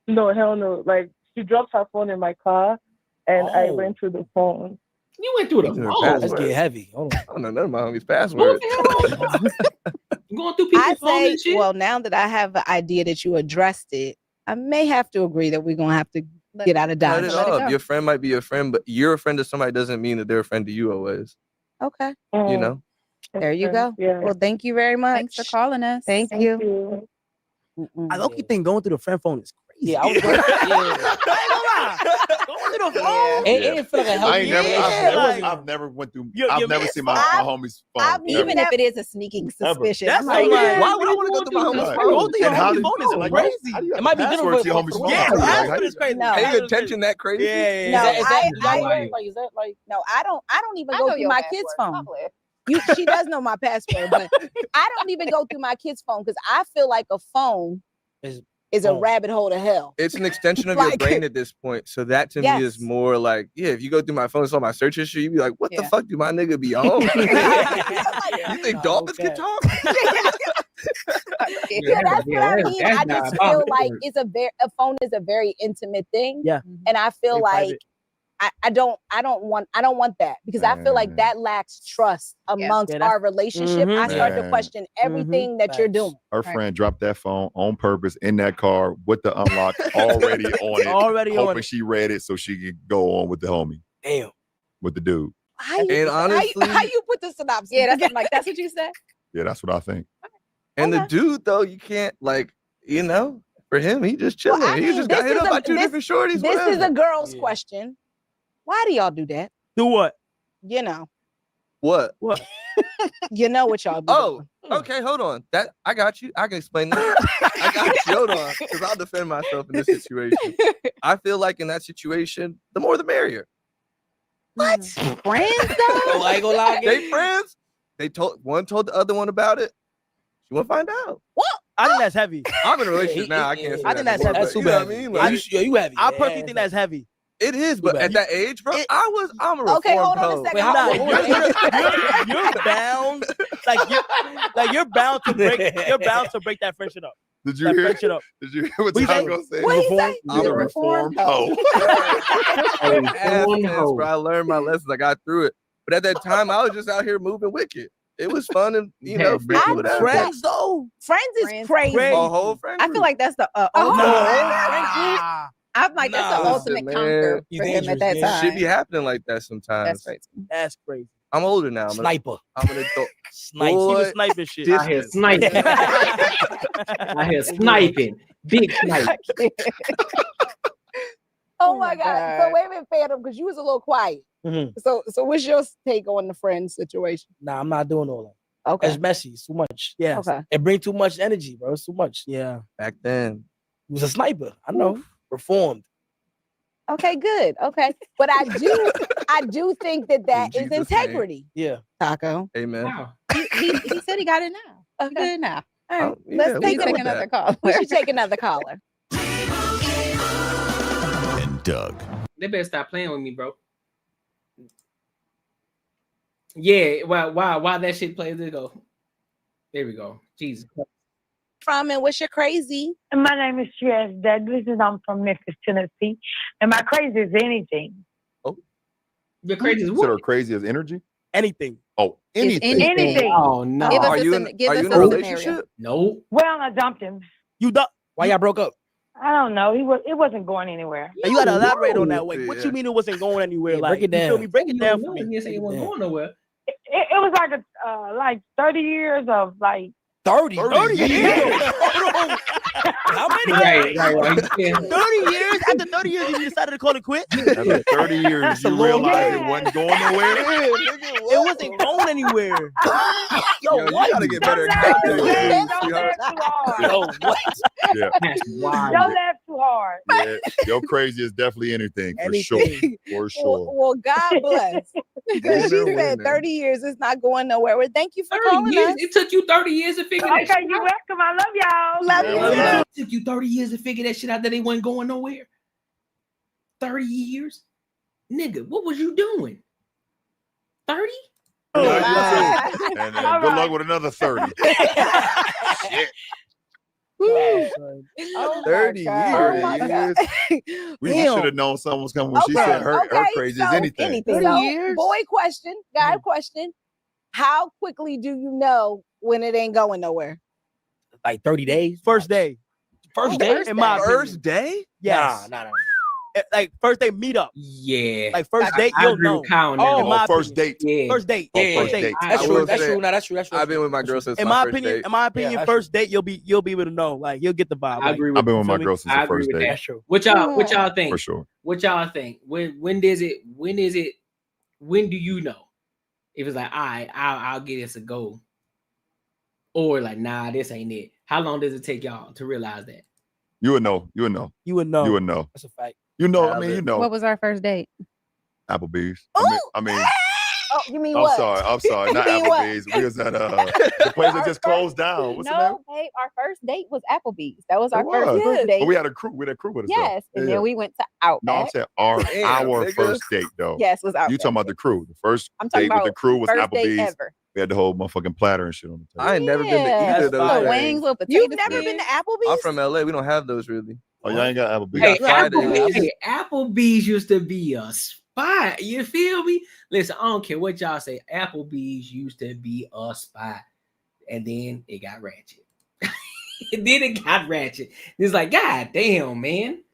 No, hell no. Like she dropped her phone in my car, and I went through the phone. You went through the phone. Let's get heavy. Hold on. I don't know none of my homies' passwords. Going through I say, well, now that I have the idea that you addressed it, I may have to agree that we're gonna have to get out of Dodge. Cut it off. Your friend might be your friend, but you're a friend to somebody doesn't mean that they're a friend to you always. Okay. You know? There you go. Yeah. Well, thank you very much. Thanks for calling us. Thank you. I don't think going through the friend phone is crazy. Yeah, I was going. Going through the phone. It feel like a healthy. I've never went through. Your I've never seen my homie's phone. Even if it is a sneaking suspicion. That's I'm like, like, why would I want to go through my homie's phone? Going through your homie's phone is crazy. It might be different to your homie's phone. Yeah, Like, that's how what you- is crazy. No. Paying attention that crazy? Yeah. No, Is that like? No, I don't even I go know through your my password. kid's phone. Stop it. She does know my password, but I don't even go through my kid's phone because I feel like a phone is a rabbit hole to hell. It's an extension of your Like- brain at this point. So that to Yes. me is more like, yeah, if you go through my phone and saw my search history, you'd be like, what the Yeah. fuck do my nigga be on? You think dolphins can talk? Yeah, that's what I mean. I That's just not feel about like it. a phone is a very intimate thing. Yeah. And I feel Very like private. I don't want that because I feel like that lacks trust amongst Yeah, that's- our relationship. I start to Man. question everything that you're doing. Her friend dropped that phone on purpose in that car with the unlock already on it. Already on hoping it. she read it so she could go on with the homie, Damn. with the dude. How you, And honestly- how you put the synopsis? Yeah, that's what you said. Yeah, that's what I think. And the dude, though, you can't, like, you know, for him, he just chilling. Well, I he mean, just got this hit is up a- by two this- different shorties. This is whatever. a girl's question. Why do y'all do that? Do what? You know, What? you know what y'all do. Oh, okay, hold on. That I got you. I can explain that. I got you. Hold on, because I'll defend myself in this situation. I feel like in that situation, the more the merrier. What? Friends though? Oh, I ain't gonna lie. They friends. One told the other one about it. She want to find out. What? I think that's heavy. I'm in a relationship now. I can't say I think that that's anymore, heavy. but That's you super know what I heavy. mean? Yeah, Like, you heavy. I personally think that's heavy. it is, but at that age, bro, I'm a reformed Okay, hold on a hoe. second. Wait, how Nah, old are you? you're bound. You're bound to break that friendship up. Did you That hear? friendship up. Did you hear what What you Ty say? gonna say? What you say? I'm a reformed hoe. Ass, bro. I learned my lessons. I got through it. But at that time, I was just out here moving wicked. It was fun and freaky whatever. Friends though. Friends is crazy. Crazy. A whole friend. I feel like that's the I'm like that's the Nah, ultimate man. conquer You for him at that dangerous, time. Shit be happening like that sometimes. That's crazy. That's crazy. I'm older now. Sniper. I'm an adult. Snipe. She was sniping shit. I hear sniping. I hear sniping. Big snipe. Oh my God. So wait a minute, Phantom, because you was a little quiet. Mhm. So what's your take on the friend situation? Nah, I'm not doing all that. Okay. It's messy. It's too much. Yeah. Okay. It brings too much energy, bro. It's too much. Yeah. Back then. He was a sniper. I know. Reformed. Okay, good. Okay. But I do think that is integrity. Yeah. Taco. Amen. He said he got it now. Okay. Good now. All right. Yeah, Let's we take go with another that. caller. We should take another caller. And Doug. They better stop playing with me, bro. Yeah, why that shit plays it go? There we go. Jesus. From and what's your crazy? My name is Tiege Douglas, and I'm from Memphis, Tennessee. And my crazy is anything. Your crazy is So what? they're crazy as energy? Anything. Oh, anything. Anything. Oh no. Give us Are a you scen- in, give are us you in a a scenario. relationship? No. Well, I dumped him. You Why y'all broke up? I don't know. It wasn't going anywhere. Now, you gotta elaborate on that. no. Like, what Yeah. you mean it wasn't going anywhere? Yeah, like, break it you feel down. me? Break it down for me. You say it wasn't going nowhere. It was like 30 years of like 30 years. How many? Right. Yeah. 30 years? After 30 years, you decided to call it quit? After 30 years, That's a you long realize game. it wasn't going nowhere? It wasn't going anywhere. Yo, you gotta get better at calculating, sweetheart. Yo, what? Yeah. That's wild. Don't laugh too hard. Yeah. Your crazy is definitely anything, for sure. Anything. For sure. Well, God bless. Because she Amen, said amen. 30 years is not going nowhere. Well, thank you for 30 calling years. us. It took you 30 years to figure that Okay, shit you're out. welcome. I love y'all. Love you. Yeah. It took you 30 years to figure that shit out that they wasn't going nowhere. 30 years? Nigga, what was you doing? 30? And All good right. luck with another 30. Shit. Oh 30 God. years. Oh my God. We Damn. should have known someone was coming when she said her crazy is so anything. So, boy question, guy question. How quickly do you know when it ain't going nowhere? Like 30 days? First day. First day? In my First opinion. day? Yes. Nah. Like first day meetup. Yeah. Like first date, I you'll agree know. with Kyle on that. In my first opinion. date. Yeah. First date. Oh, first date. date. That's I true. will That's say- true. Nah, that's true. I've been with my girl since In my my first opinion, date. first date, you'll be able to know. Like you'll get the vibe. I Like, agree with I've been with my feel me? girl since I the agree first with day. that. That's true. What y'all think? For sure. What y'all think? When do you know? If it's like, all right, I'll give this a go. Or like, nah, this ain't it. How long does it take y'all to realize that? You would know. You would know. You would know. You would know. That's a fact. You know. I mean, you know. What was our first date? Applebee's. Ooh! I mean, Oh, you mean I'm what? sorry. Not You mean what? Applebee's. We was at the place that just closed down. What's the name? No, babe, our first date was Applebee's. That was our It first was. group date. But we had a crew. We had a crew with us. though. Yes, and Yeah. then we went to Outback. No, I'm saying our nigga. first date though. Yes, it was Outback. You talking about the crew? The first I'm talking date with the about crew was first date Applebee's. ever. We had the whole motherfucking platter and shit on the table. I ain't never been to Yeah, either of those little things. wings, little potato You've never been skins. to Applebee's? I'm from LA. We don't have those really. Oh, y'all ain't got Applebee's. Hey, got Fridays. Applebee's used to be a spot. You feel me? Listen, I don't care what y'all say. Applebee's used to be a spot. And then it got ratchet. It's like, God damn, man.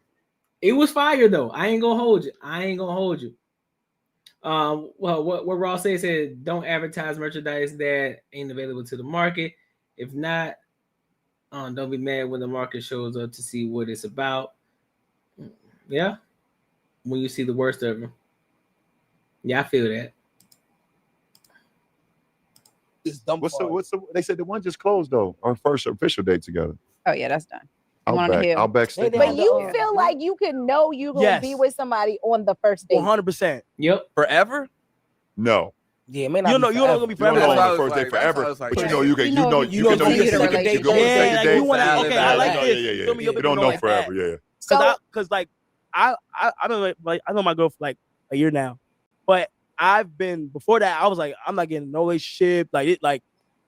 It was fire though. I ain't gonna hold you. Well, what Ross said, don't advertise merchandise that ain't available to the market. If not, don't be mad when the market shows up to see what it's about. Yeah, when you see the worst of them. Yeah, I feel that. They said the one just closed though. Our first official date together. Oh yeah, that's done. You wanna hear? Outback Steak. But you feel like you can know you're gonna Yes. be with somebody on the first date. 100%. Yep. Forever? No. Yeah, it may not You be know, you're not forever. gonna be You don't forever. know on That's the what first I date was like. forever, That's what I was but like. you know you can You know you go you second need a date. You relationship. go on Yeah, second like, date. you wanna- Valid, okay, I like valid. this. Yeah. Feel me? You'll You be don't know know like forever. that. Yeah. So Cause like I know my girl for like a year now, but I've been before that. I was like, I'm not getting no relationship. Like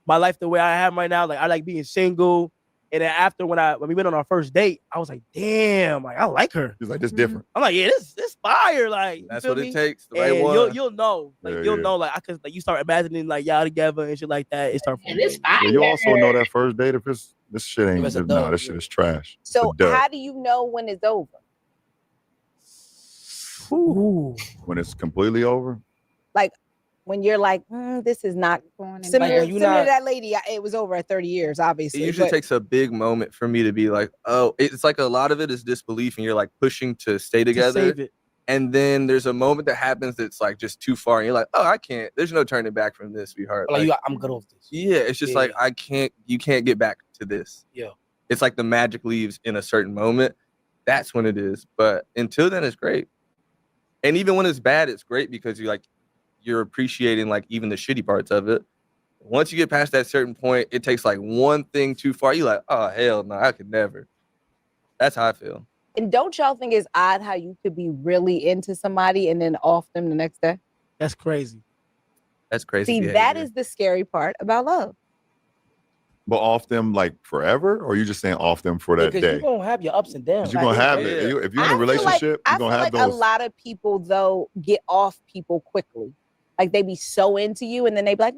my life the way I have right now. Like I like being single. And then after when we went on our first date, I was like, damn, like I like her. He's like, this different. I'm like, yeah, this fire. Like you That's feel what me? it takes. The right And one. you'll know, like Yeah, you'll yeah. know, like I could, like you start imagining like y'all together and shit like that. It start. And it's fire. Well, you also know that first date if it's this shit ain't it's a no, dub, this shit is trash. It's so a dub. how do you know when it's over? Ooh. When it's completely over. Like when you're like, this is not similar, Like, when you similar not- to that lady. It was over at 30 years, It obviously. usually but- takes a big moment for me to be like, oh, it's like a lot of it is disbelief, and you're like pushing to stay together. save it. And then there's a moment that happens that's like just too far, and you're like, oh, I can't. There's no turning back from this, sweetheart. Like, I'm good off this. Yeah, it's just like I can't. You can't get back to this. Yeah. It's like the magic leaves in a certain moment. That's when it is. But until then, it's great. And even when it's bad, it's great because you're appreciating like even the shitty parts of it. Once you get past that certain point, it takes like one thing too far. You're like, oh hell no, I could never. That's how I feel. And don't y'all think it's odd how you could be really into somebody and then off them the next day? That's crazy. That's crazy. See, behavior. that is the scary part about love. But off them like forever, or you just saying off them for that Because day? you're gonna have your ups and downs. You're gonna have it. If you're in a relationship, I you're feel gonna have like those. a lot of people though get off people quickly. Like they be so into you and then they be like,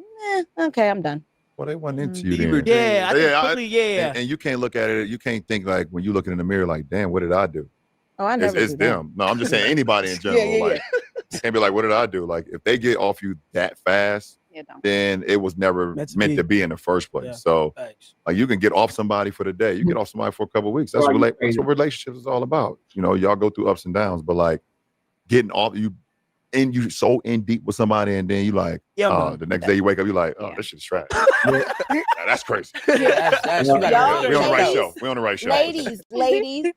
okay, I'm done. Well, they weren't into you Fever then. Yeah, I think quickly, yeah. And you can't look at it. You can't think like when you looking in the mirror, like, damn, what did I do? Oh, I never It's do that. them. No, I'm just saying anybody in general. Yeah. Like, you can't be like, what did I do? Like, if they get off you that fast, then it was never meant to be in the first place. Yeah. So, like, you can get off somebody for the day. You get off somebody for a couple of weeks. That's what that's what relationships is all about. You know, y'all go through ups and downs, but like getting off you. And you so in deep with somebody, and then you like, the next day you wake up, you're like, this shit's trash. Nah, that's crazy. Y'all, We on the right ladies, show. We on the right show. Ladies,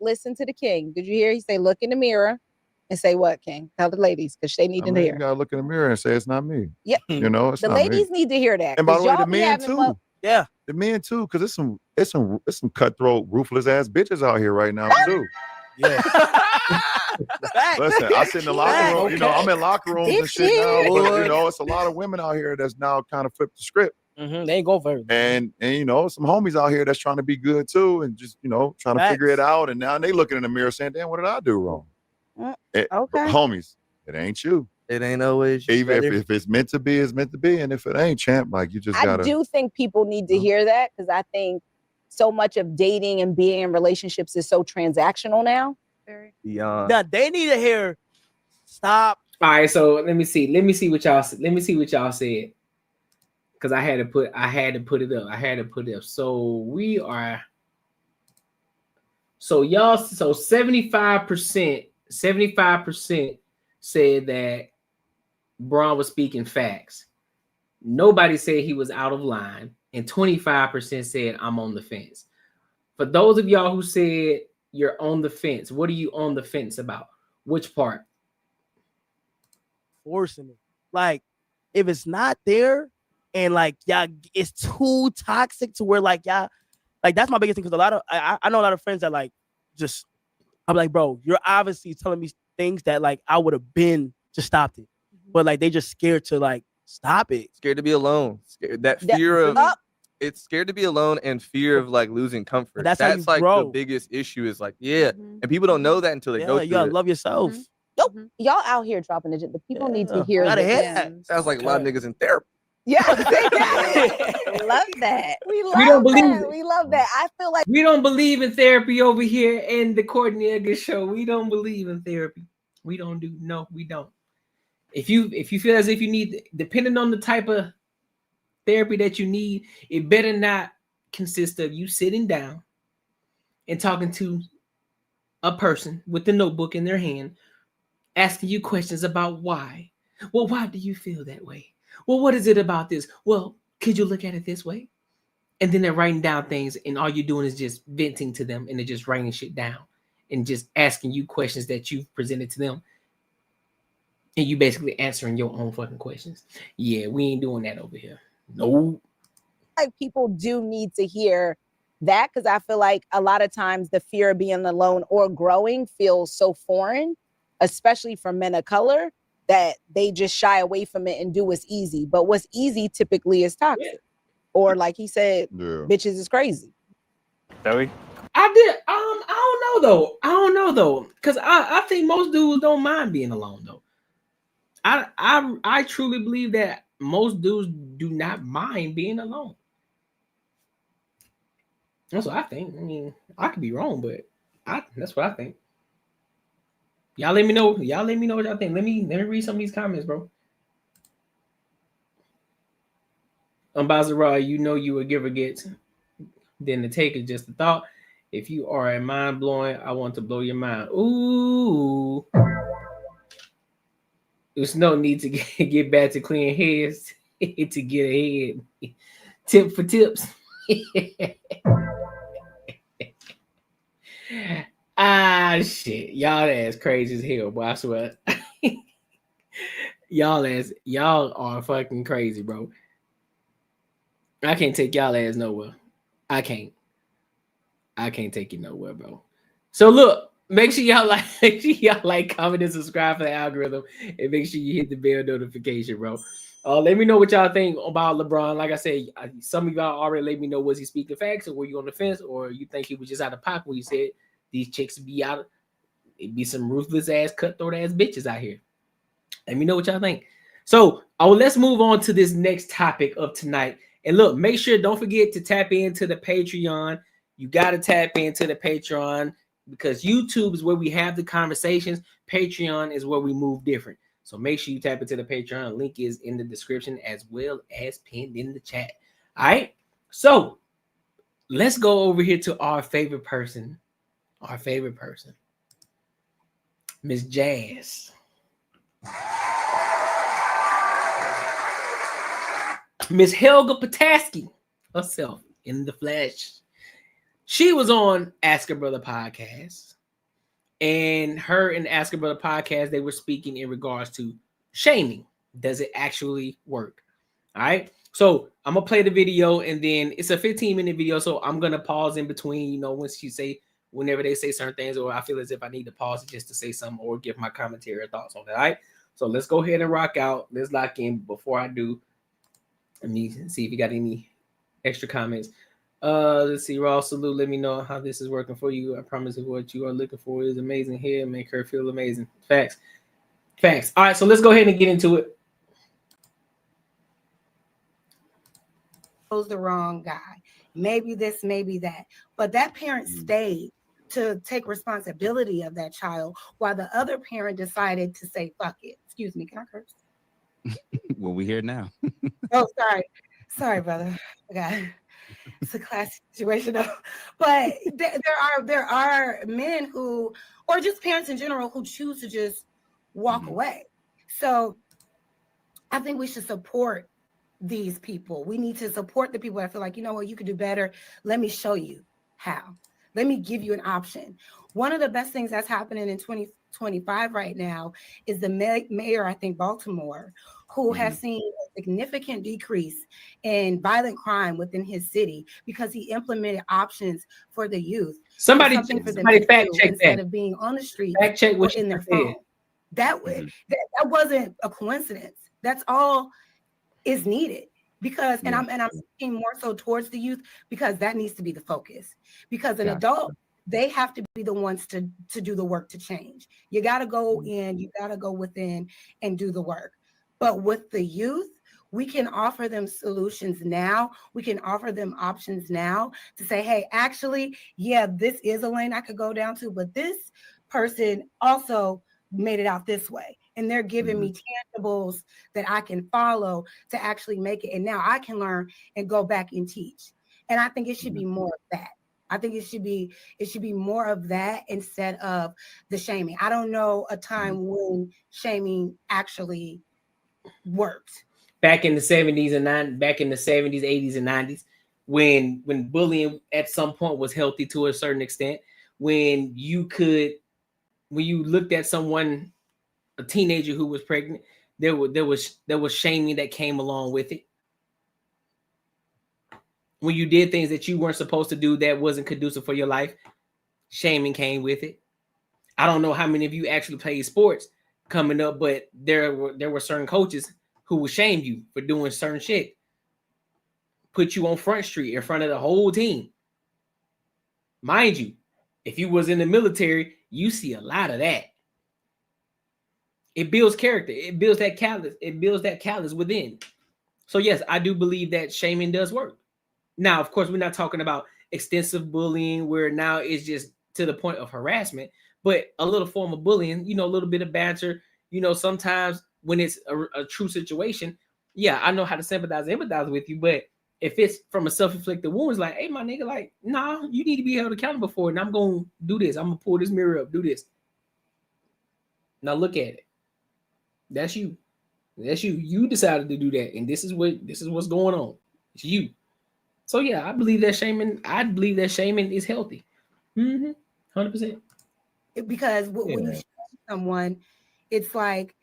listen to the king. Did you hear? He say, look in the mirror and say what, king? Tell the ladies because they need to You hear. gotta look in the mirror and say it's not me. Yeah, You know, it's the not ladies me. need to hear that. And by the 'cause way, y'all the be men having too. Yeah, the men too, because it's some cutthroat, ruthless ass bitches out here right now too. Yeah. Listen, I sit in the locker room. You know, I'm in locker rooms and shit now. But, Boy. you know, it's a lot of women out here that's now kind of flipped the script. They ain't go for it. And you know, some homies out here that's trying to be good too, and just trying to figure it out. And now they looking in the mirror saying, "Damn, what did I do wrong?" Okay, homies, it ain't you. It ain't always. Even if it's meant to be, it's meant to be. And if it ain't, champ, like you just gotta. I do think people need to hear that because I think so much of dating and being in relationships is so transactional now. Beyond. Now they need to hear. Stop. All right, so let me see what y'all said. Because I had to put it up. So we are. So y'all. So 75% said that Braun was speaking facts. Nobody said he was out of line, and 25% said I'm on the fence. For those of y'all who said you're on the fence, what are you on the fence about? Which part? Forcing it. Like, if it's not there and like y'all, it's too toxic to where like y'all, like that's my biggest thing. Because I know a lot of friends that like just, I'm like, bro, you're obviously telling me things that like I would have been just stopped it, but like they just scared to like stop it. Scared to be alone. That fear of it's scared to be alone and fear of like losing comfort. That's how you like grow. the biggest issue is like, and people don't know that until they go through You gotta it. love yourself. Nope. Y'all out here dropping it. The people need to hear Gotta hear this. that. Sounds like a lot of niggas in therapy. Yeah, love that. We love don't believe that. it. We love that. I feel like We don't believe in therapy over here in the Courtnee Edgar Show. We don't believe in therapy. We don't. If you feel as if you need, depending on the type of therapy that you need, it better not consist of you sitting down and talking to a person with the notebook in their hand, asking you questions about why. Well, why do you feel that way? Well, what is it about this? Well, could you look at it this way? And then they're writing down things, and all you're doing is just venting to them, and they're just writing shit down and just asking you questions that you've presented to them. And you basically answering your own fucking questions. Yeah, we ain't doing that over here. No. like people do need to hear that because I feel like a lot of times the fear of being alone or growing feels so foreign, especially for men of color, that they just shy away from it and do what's easy. But what's easy typically is toxic. Or like he said, bitches is crazy. I don't know though. Cause I think most dudes don't mind being alone though. I truly believe that most dudes do not mind being alone. That's what I think. I mean, I could be wrong, but that's what I think. Y'all let me know. Y'all let me know what y'all think. Let me read some of these comments, bro. Ambassador, you know you a giver gets, then the take is just a thought. If you are a mind blowing, I want to blow your mind. Ooh. There's no need to get back to clean heads to get ahead. Tip for tips. Shit. Y'all ass crazy as hell, boy. I swear. Y'all are fucking crazy, bro. I can't take y'all ass nowhere. I can't take you nowhere, bro. So look, make sure y'all like, comment, and subscribe for the algorithm, and make sure you hit the bell notification, bro. Let me know what y'all think about LeBron. Like I said, some of y'all already let me know, was he speaking facts, or were you on the fence, or you think he was just out of pocket when he said these chicks be out? It'd be some ruthless ass, cutthroat ass bitches out here. Let me know what y'all think. So, let's move on to this next topic of tonight. And look, make sure, don't forget to tap into the Patreon. You got to tap into the Patreon, because YouTube is where we have the conversations. Patreon is where we move different. So make sure you tap into the Patreon. Link is in the description as well as pinned in the chat. All right. So let's go over here to our favorite person. Miss Jazz. Miss Helga Pataski herself in the flesh. She was on Ask Her Brother podcast, and her and Ask Her Brother podcast, they were speaking in regards to shaming. Does it actually work? All right. So I'm gonna play the video, and then it's a 15-minute video. So I'm gonna pause in between, whenever they say certain things, or I feel as if I need to pause it just to say something or give my commentary or thoughts on that. All right. So let's go ahead and rock out. Let's lock in. Before I do, let me see if you got any extra comments. Let's see. Raw salute. Let me know how this is working for you. I promise you what you are looking for is amazing here. Make her feel amazing. Facts. All right. So let's go ahead and get into it. Was the wrong guy. Maybe this, maybe that. But that parent stayed to take responsibility of that child, while the other parent decided to say, fuck it. Excuse me, can I curse? Well, we're here now. Oh, sorry, brother. Okay. It's a classic situation, though. But there are men who, or just parents in general, who choose to just walk away. So I think we should support these people. We need to support the people that feel like, you know what, you could do better. Let me show you how. Let me give you an option. One of the best things that's happening in 2025 right now is the mayor, I think, Baltimore, who has seen a significant decrease in violent crime within his city because he implemented options for the youth. Somebody fact check instead that. of being on the street or in their phone. That wasn't a coincidence. That's all is needed. Because and I'm speaking more so towards the youth, because that needs to be the focus. Because an adult, they have to be the ones to do the work to change. You got to go in, you got to go within and do the work. But with the youth, we can offer them solutions now. We can offer them options now to say, hey, actually, yeah, this is a lane I could go down to, but this person also made it out this way. And they're giving me tangibles that I can follow to actually make it. And now I can learn and go back and teach. And I think it should be more of that. I think it should be more of that instead of the shaming. I don't know a time when shaming actually worked. Back in the 70s and 90s, back in the 70s, 80s, and 90s, when bullying at some point was healthy to a certain extent, when you looked at someone, a teenager who was pregnant, there was shaming that came along with it. When you did things that you weren't supposed to do that wasn't conducive for your life, shaming came with it. I don't know how many of you actually played sports coming up, but there were certain coaches who would shame you for doing certain shit. Put you on Front Street in front of the whole team. Mind you, if you was in the military, you see a lot of that. It builds character. It builds that callous. It builds that callous within. So yes, I do believe that shaming does work. Now, of course, we're not talking about extensive bullying where now it's just to the point of harassment, but a little form of bullying, a little bit of banter, sometimes when it's a true situation, yeah, I know how to empathize with you, but if it's from a self-inflicted wound, it's like, hey, my nigga, like, nah, you need to be held accountable for it. And I'm gonna do this. I'm gonna pull this mirror up, do this. Now look at it. That's you. That's you. You decided to do that, and this is what's going on. It's you. So yeah, I believe that shaming is healthy. 100%. Because when you shame someone, it's like,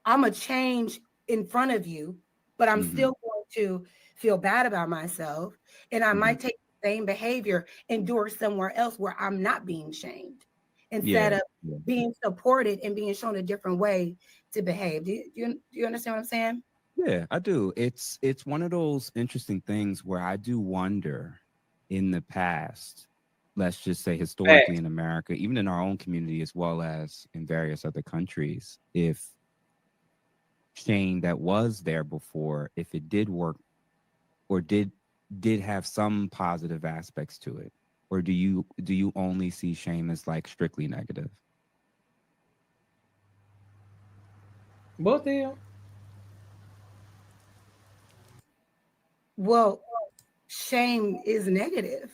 I'm a change in front of you, but I'm still going to feel bad about myself, and I might take the same behavior and do it somewhere else where I'm not being shamed, instead of being supported and being shown a different way to behave. Do you understand what I'm saying? Yeah, I do. It's one of those interesting things where I do wonder in the past, let's just say historically in America, even in our own community as well as in various other countries, if shame that was there before, if it did work or did have some positive aspects to it, or do you only see shame as like strictly negative? Both of them. Well, shame is negative.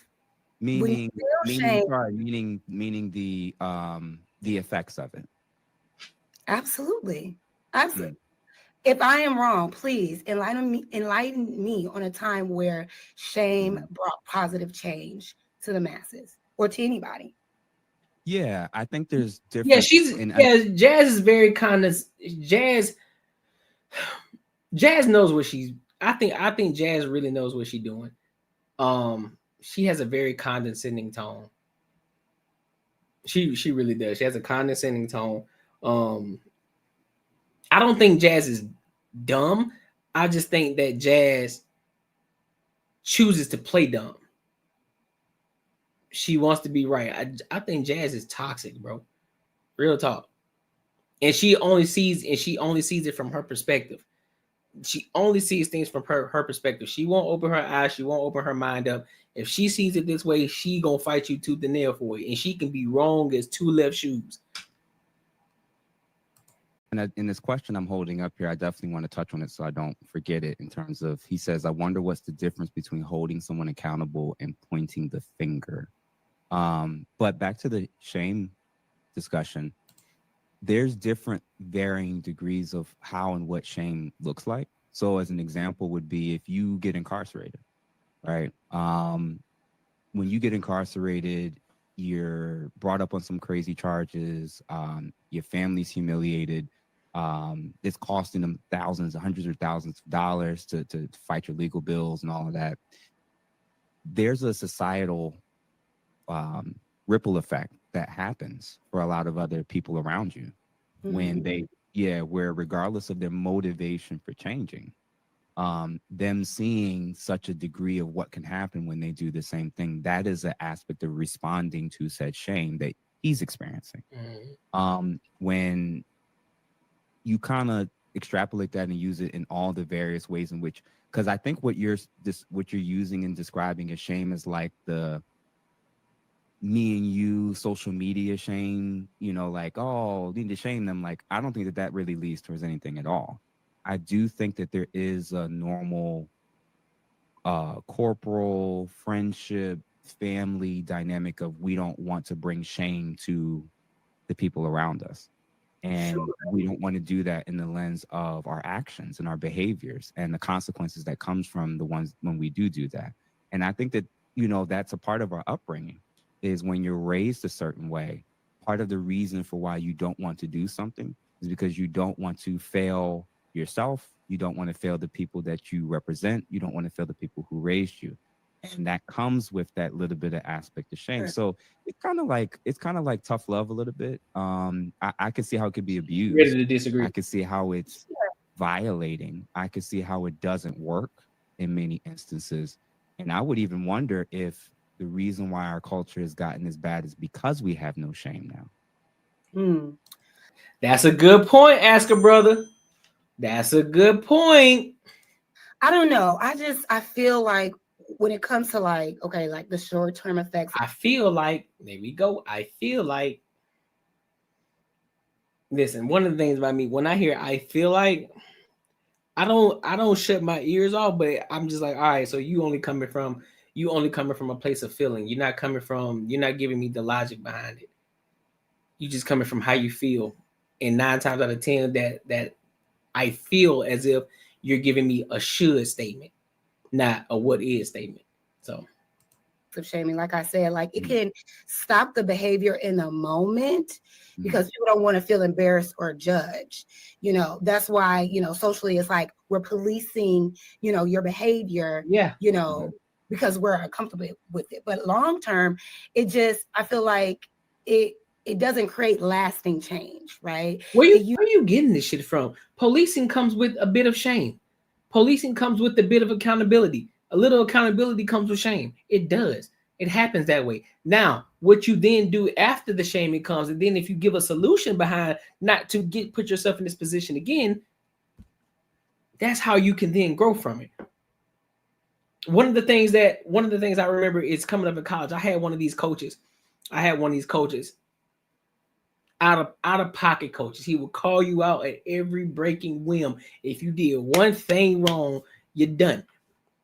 Meaning shame, meaning the effects of it. absolutely. If I am wrong, please enlighten me on a time where shame brought positive change to the masses or to anybody. Yeah, I think there's different. Yeah, Jazz is very kind of Jazz knows what she's. I think Jazz really knows what she's doing. She has a very condescending tone. She really does. She has a condescending tone. I don't think Jazz is dumb. I just think that Jazz chooses to play dumb. She wants to be right. I think Jazz is toxic, bro. Real talk. And she only sees it from her perspective. She only sees things from her perspective. She won't open her eyes. She won't open her mind up. If she sees it this way, she gonna fight you tooth and nail for it. And she can be wrong as two left shoes. And in this question I'm holding up here, I definitely want to touch on it so I don't forget it. In terms of, he says, I wonder what's the difference between holding someone accountable and pointing the finger. But back to the shame discussion, there's different varying degrees of how and what shame looks like. So as an example would be if you get incarcerated, right? When you get incarcerated, you're brought up on some crazy charges, your family's humiliated, it's costing them thousands, hundreds of thousands of dollars to fight your legal bills and all of that. There's a societal ripple effect that happens for a lot of other people around you when where regardless of their motivation for changing, them seeing such a degree of what can happen when they do the same thing, that is an aspect of responding to said shame that he's experiencing. When you kind of extrapolate that and use it in all the various ways in which, because I think what you're using and describing as shame is like the me and you social media shame, like, oh, need to shame them. Like, I don't think that really leads towards anything at all. I do think that there is a normal corporal friendship, family dynamic of we don't want to bring shame to the people around us. And we don't want to do that in the lens of our actions and our behaviors and the consequences that comes from the ones when we do that. And I think that, that's a part of our upbringing, is when you're raised a certain way, part of the reason for why you don't want to do something is because you don't want to fail yourself. You don't want to fail the people that you represent. You don't want to fail the people who raised you. And that comes with that little bit of aspect of shame. So it's kind of like tough love a little bit. I can see how it could be abused. Ready to disagree. I can see how it's violating. I can see how it doesn't work in many instances. And I would even wonder if the reason why our culture has gotten as bad is because we have no shame now. That's a good point, Asker brother. That's a good point. I don't know. I feel like when it comes to like the short-term effects. I feel like, there we go. Listen, one of the things about me, when I hear I feel like, I don't shut my ears off, but I'm just like, all right, so you only coming from a place of feeling. You're not giving me the logic behind it. You just coming from how you feel. And 9 times out of 10 that I feel as if you're giving me a should statement, not a what is statement. So of shaming, like I said, like it can stop the behavior in the moment because people don't want to feel embarrassed or judged. You know, that's why, you know, socially it's like we're policing, you know, your behavior, you know, because we're uncomfortable with it. But long term, I feel like it doesn't create lasting change, right? Where are you getting this shit from? Policing comes with a bit of shame. Policing comes with a bit of accountability. A little accountability comes with shame. It does. It happens that way. Now, what you then do after the shaming comes, and then if you give a solution behind not to put yourself in this position again, that's how you can then grow from it. One of the things I remember is coming up in college. I had one of these coaches. Out of pocket coaches. He would call you out at every breaking whim. If you did one thing wrong, you're done.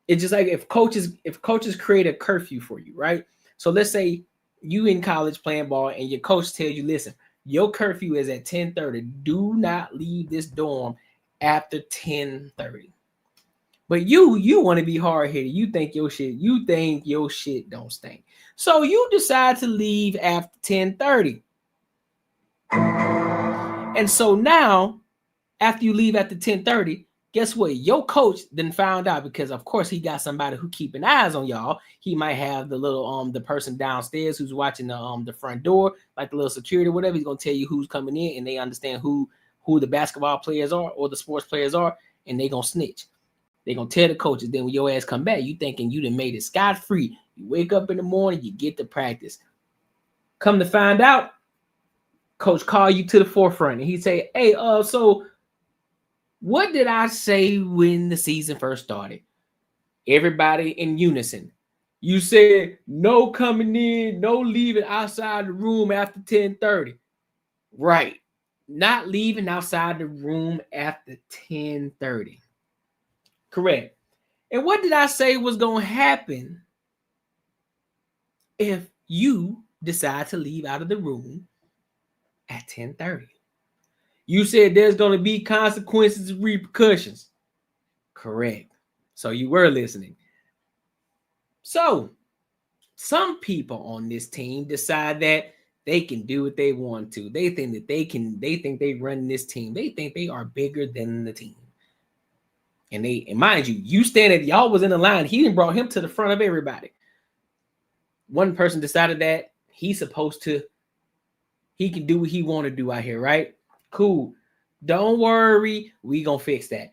It's just like if coaches create a curfew for you, right? So let's say you in college playing ball and your coach tells you, listen, your curfew is at 10:30. Do not leave this dorm after 10:30. But you want to be hard-headed. You think your shit don't stink. So you decide to leave after 10:30. And so now, after you leave after 10:30, guess what? Your coach then found out because, of course, he got somebody who keeping eyes on y'all. He might have the little the person downstairs who's watching the front door, like the little security, whatever. He's gonna tell you who's coming in, and they understand who the basketball players are or the sports players are, and they gonna snitch. They gonna tell the coaches. Then when your ass come back, you thinking you done made it scot-free. You wake up in the morning, you get to practice. Come to find out, coach call you to the forefront, and he say, "Hey, so." What did I say when the season first started? Everybody in unison. You said no coming in, no leaving outside the room after 10:30. Right. Not leaving outside the room after 10:30. Correct. And what did I say was going to happen if you decide to leave out of the room at 10:30? You said there's going to be consequences and repercussions. Correct. So you were listening. So some people on this team decide that they can do what they want to. They think that they think they run this team. They think they are bigger than the team. And mind you standing, y'all was in the line. He didn't brought him to the front of everybody. One person decided that he can do what he want to do out here, right? Cool. Don't worry. We gonna fix that.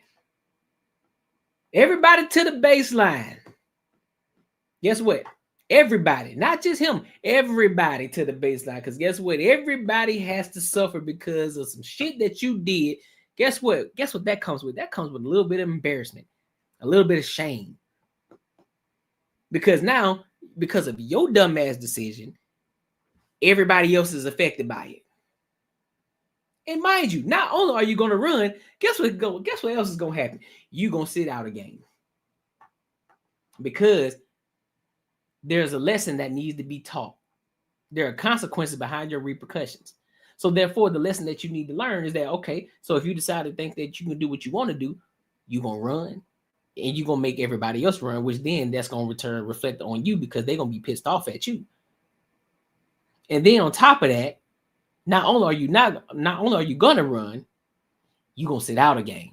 Everybody to the baseline. Guess what? Everybody, not just him, everybody to the baseline. Because guess what? Everybody has to suffer because of some shit that you did. Guess what? Guess what that comes with? That comes with a little bit of embarrassment, a little bit of shame. Because now, because of your dumbass decision, everybody else is affected by it. And mind you, not only are you going to run, guess what else is going to happen? You're going to sit out a game. Because there's a lesson that needs to be taught. There are consequences behind your repercussions. So therefore, the lesson that you need to learn is that, okay, so if you decide to think that you can do what you want to do, you're going to run. And you're going to make everybody else run, which then that's going to reflect on you because they're going to be pissed off at you. And then on top of that, not only are you gonna run, you're gonna sit out a game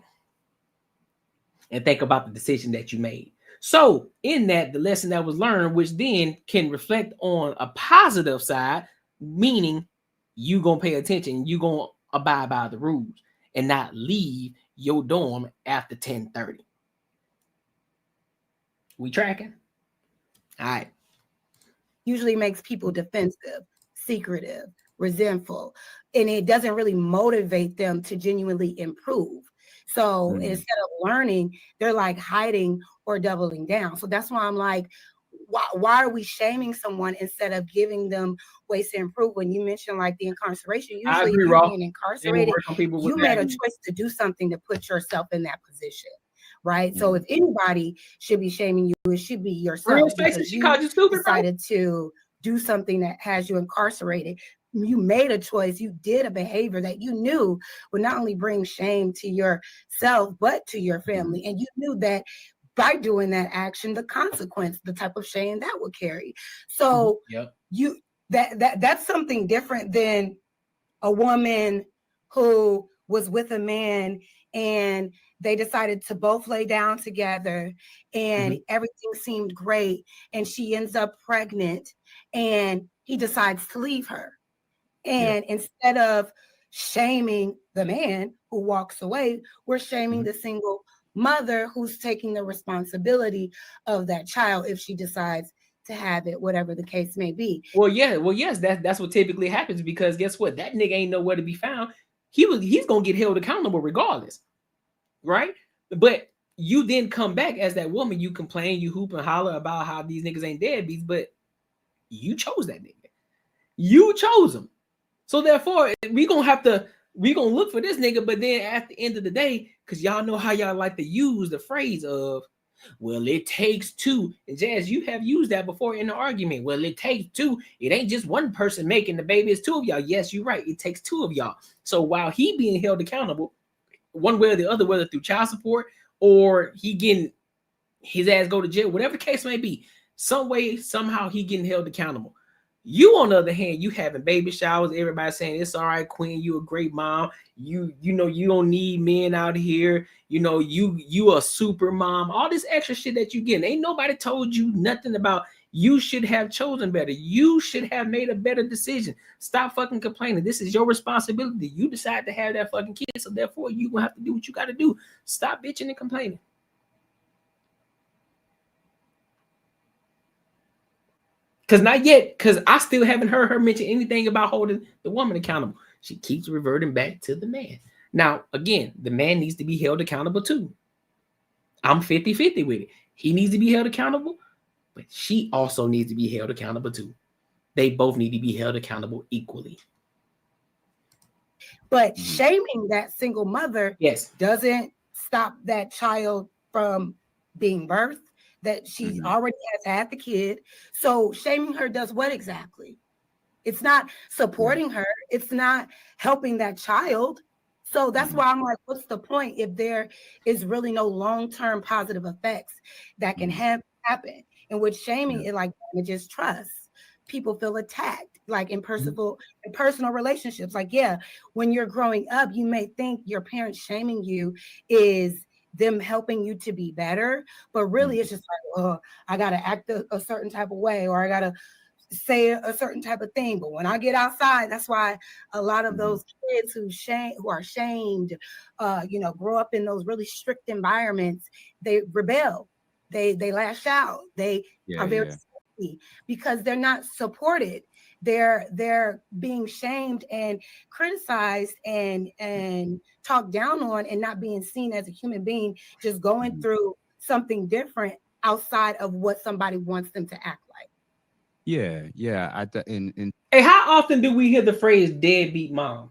and think about the decision that you made. So in that, the lesson that was learned, which then can reflect on a positive side, meaning you gonna pay attention, you gonna abide by the rules and not leave your dorm after 10:30. We tracking? All right. Usually makes people defensive, secretive, resentful, and it doesn't really motivate them to genuinely improve. So instead of learning, they're like hiding or doubling down. So that's why I'm like, why are we shaming someone instead of giving them ways to improve? When you mentioned like the incarceration, usually if you're being incarcerated, you made a choice to do something to put yourself in that position. right? So if anybody should be shaming you, it should be yourself. Real faces, she called you stupid, bro. Decided to do something that has you incarcerated. You made a choice. You did a behavior that you knew would not only bring shame to yourself, but to your family. And you knew that by doing that action, the consequence, the type of shame that would carry. So that's something different than a woman who was with a man and they decided to both lay down together and everything seemed great, and she ends up pregnant and he decides to leave her. And instead of shaming the man who walks away, we're shaming the single mother who's taking the responsibility of that child if she decides to have it, whatever the case may be. Well, yes, that's what typically happens, because guess what? That nigga ain't nowhere to be found. He's gonna get held accountable regardless, right? But you then come back as that woman, you complain, you hoop and holler about how these niggas ain't deadbeats, but you chose that nigga. You chose him. So therefore, we gonna look for this nigga, but then at the end of the day, because y'all know how y'all like to use the phrase of, well, it takes two. And Jazz, you have used that before in the argument. Well, it takes two. It ain't just one person making the baby, it's two of y'all. Yes, you're right. It takes two of y'all. So while he being held accountable, one way or the other, whether through child support or he getting his ass go to jail, whatever the case may be, some way, somehow he getting held accountable. You, on the other hand, you having baby showers, everybody saying it's all right, Queen, you a great mom. You know, you don't need men out here. You know, you a super mom. All this extra shit that you getting. Ain't nobody told you nothing about you should have chosen better. You should have made a better decision. Stop fucking complaining. This is your responsibility. You decide to have that fucking kid, so therefore you gonna have to do what you gotta do. Stop bitching and complaining. Because not yet, because I still haven't heard her mention anything about holding the woman accountable. She keeps reverting back to the man. Now, again, the man needs to be held accountable too. I'm 50-50 with it. He needs to be held accountable, but she also needs to be held accountable too. They both need to be held accountable equally. But shaming that single mother doesn't stop that child from being birthed, that she already has had the kid. So shaming her does what exactly? It's not supporting her. It's not helping that child. So that's why I'm like, what's the point if there is really no long-term positive effects that can happen? And with shaming, it like damages trust. People feel attacked, like in personal relationships. Like, when you're growing up, you may think your parents shaming you is them helping you to be better, but really it's just like, oh, I gotta act a certain type of way, or I gotta say a certain type of thing. But when I get outside, that's why a lot of those kids who are shamed, grow up in those really strict environments, they rebel, they lash out, they are very silly because they're not supported. They're being shamed and criticized and talked down on, and not being seen as a human being, just going through something different outside of what somebody wants them to act like. Hey, how often do we hear the phrase deadbeat mom?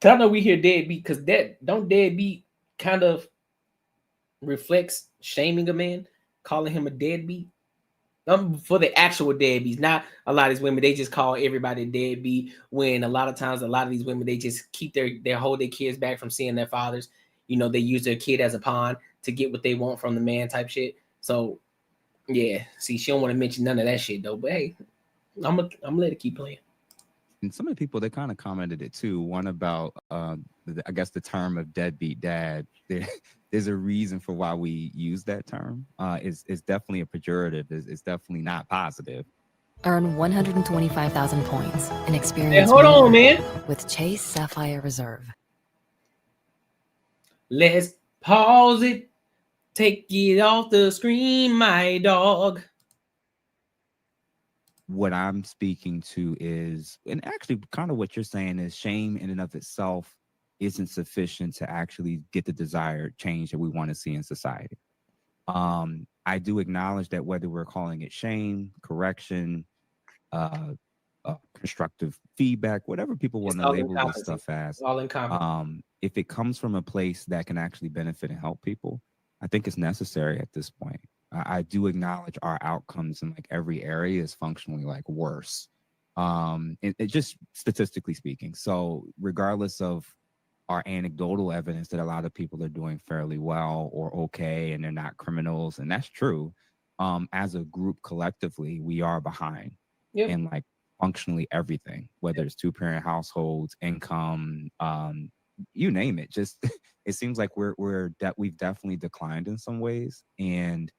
Because I know we hear deadbeat, because deadbeat kind of reflects shaming a man, calling him a deadbeat. For the actual deadbeats, not a lot of these women, they just call everybody deadbeat, when a lot of times a lot of these women, they just keep hold their kids back from seeing their fathers. You know, they use their kid as a pawn to get what they want from the man type shit. So yeah, see, she don't want to mention none of that shit though, but hey, I'm gonna let it keep playing. And some of the people, they kind of commented it too. One about, I guess, the term of deadbeat dad. There's a reason for why we use that term. It's definitely a pejorative. It's definitely not positive. Earn 125,000 points and experience with Chase Sapphire Reserve. Let's pause it. Take it off the screen, my dog. What I'm speaking to is, and actually kind of what you're saying is, shame in and of itself isn't sufficient to actually get the desired change that we want to see in society. I do acknowledge that whether we're calling it shame, correction, constructive feedback, whatever people want to label this stuff as. All in common. If it comes from a place that can actually benefit and help people, I think it's necessary at this point. I do acknowledge our outcomes in like every area is functionally like worse. It just statistically speaking. So regardless of our anecdotal evidence that a lot of people are doing fairly well or okay, and they're not criminals, and that's true. As a group collectively, we are behind in like functionally everything, whether it's 2-parent households, income, you name it. Just it seems like we've definitely declined in some ways, and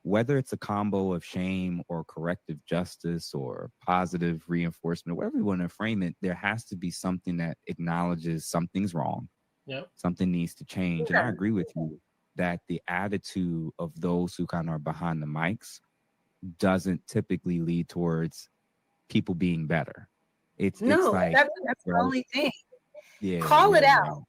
whether it's a combo of shame or corrective justice or positive reinforcement, whatever you want to frame it, there has to be something that acknowledges something's wrong. Yep. Something needs to change. And I agree with you that the attitude of those who kind of are behind the mics doesn't typically lead towards people being better. It's like that's the only thing. Yeah. Call it out.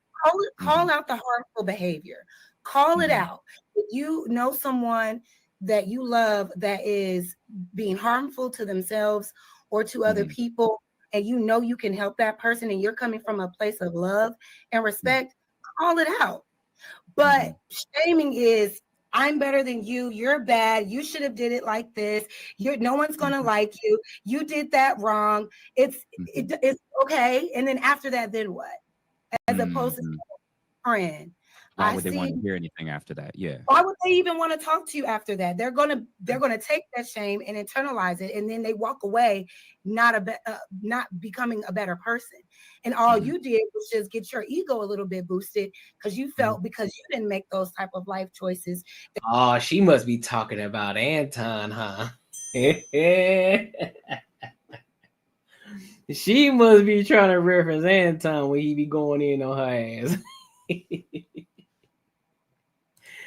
Call out the harmful behavior. Call it out. If you know someone that you love that is being harmful to themselves or to other people, and you know you can help that person, and you're coming from a place of love and respect, call it out. But shaming is, I'm better than you, you're bad, you should have did it like this, no one's gonna like you, you did that wrong, it's okay, and then after that, then what? As opposed to friend. Why would they want to hear anything after that? Yeah. Why would they even want to talk to you after that? They're gonna take that shame and internalize it, and then they walk away not becoming a better person. And all you did was just get your ego a little bit boosted because you felt because you didn't make those type of life choices. Oh, she must be talking about Anton, huh? She must be trying to reference Anton when he be going in on her ass.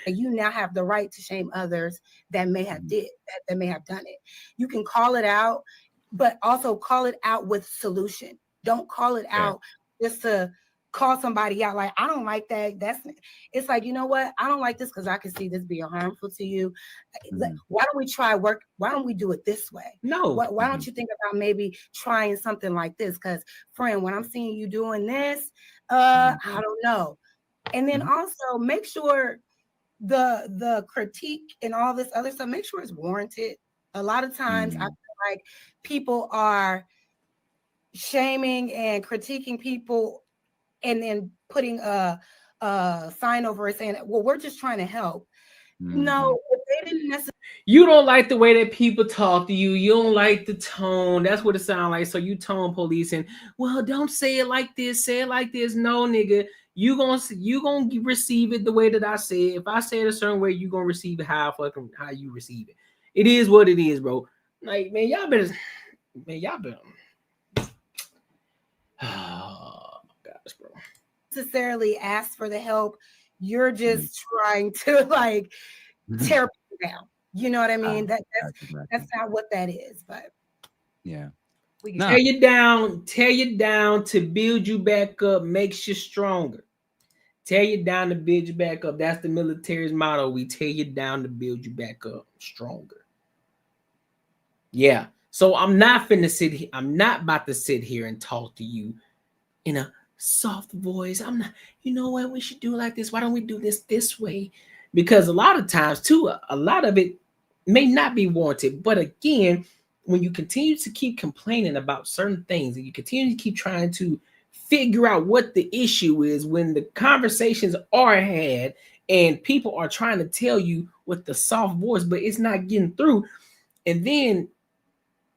And you now have the right to shame others that may have that may have done it. You can call it out, but also call it out with solution. Don't call it out just to call somebody out like, I don't like that. It's like, you know what? I don't like this because I can see this being harmful to you. Why don't we try work? Why don't we do it this way? No. Why don't you think about maybe trying something like this? Because friend, when I'm seeing you doing this, I don't know. And then also make sure the critique and all this other stuff, make sure it's warranted. A lot of times I feel like people are shaming and critiquing people and then putting a sign over it saying, well, we're just trying to help. No, if they didn't necessarily. You don't like the way that people talk to you. You don't like the tone. That's what it sounds like. So you tone policing. Well, don't say it like this. Say it like this. No, nigga. You gonna receive it the way that I say it. If I say it a certain way, you gonna receive it how you receive it. It is what it is, bro. Like, man, y'all better. Oh my gosh, bro. Necessarily ask for the help. You're just trying to like tear people down. You know what I mean? That's not what that is. But yeah. We can tear you down to build you back up, makes you stronger. Tear you down to build you back up. That's the military's motto. We tear you down to build you back up stronger. Yeah. So I'm not about to sit here and talk to you in a soft voice. I'm not, you know what, we should do like this. Why don't we do this way? Because a lot of times too, a lot of it may not be warranted. But again, when you continue to keep complaining about certain things and you continue to keep trying to figure out what the issue is, when the conversations are had and people are trying to tell you with the soft voice, but it's not getting through, and then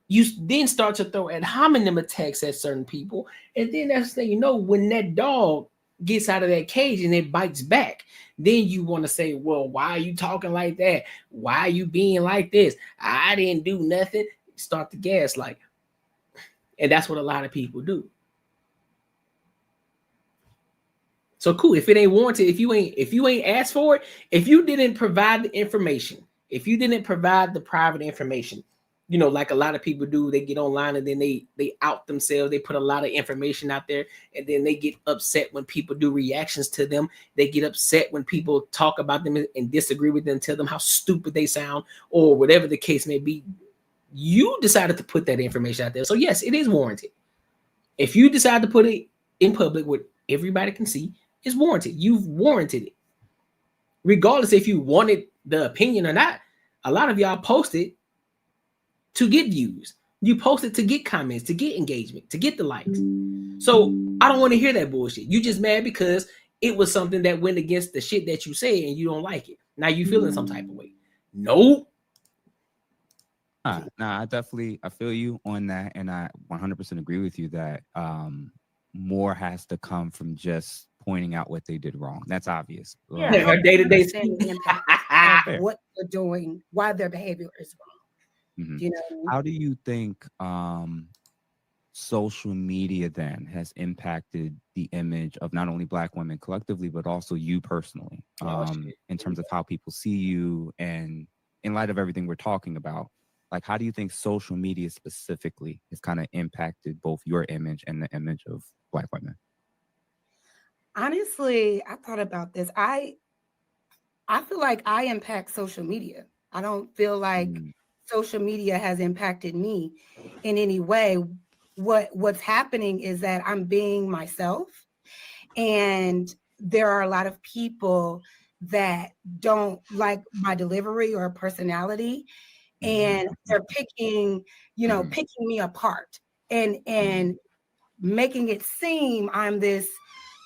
you then start to throw ad hominem attacks at certain people, and then that's the thing, you know, when that dog gets out of that cage and it bites back, then you want to say, well, why are you talking like that? Why are you being like this? I didn't do nothing. Start the gaslight. And that's what a lot of people do. So cool. If it ain't warranted, if you ain't asked for it, if you didn't provide the information, if you didn't provide the private information, you know, like a lot of people do, they get online and then they out themselves. They put a lot of information out there and then they get upset when people do reactions to them. They get upset when people talk about them and disagree with them, tell them how stupid they sound or whatever the case may be. You decided to put that information out there. So yes, it is warranted. If you decide to put it in public where everybody can see, it's warranted. You've warranted it. Regardless if you wanted the opinion or not, a lot of y'all posted to get views. You posted to get comments, to get engagement, to get the likes. So I don't want to hear that bullshit. You just mad because it was something that went against the shit that you say and you don't like it. Now you feeling some type of way. Nope. Nah, I feel you on that, and I 100% agree with you that more has to come from just pointing out what they did wrong. That's obvious. Yeah, her day-to-day impact what they're doing, why their behavior is wrong. Mhm. You know, How do you think social media then has impacted the image of not only Black women collectively, but also you personally, in terms of how people see you, and in light of everything we're talking about? Like, how do you think social media specifically has kind of impacted both your image and the image of Black women? honestly, I thought about this. I feel like I impact social media. I don't feel like social media has impacted me in any way. What's happening is that I'm being myself, and there are a lot of people that don't like my delivery or personality, and they're picking me apart and making it seem I'm this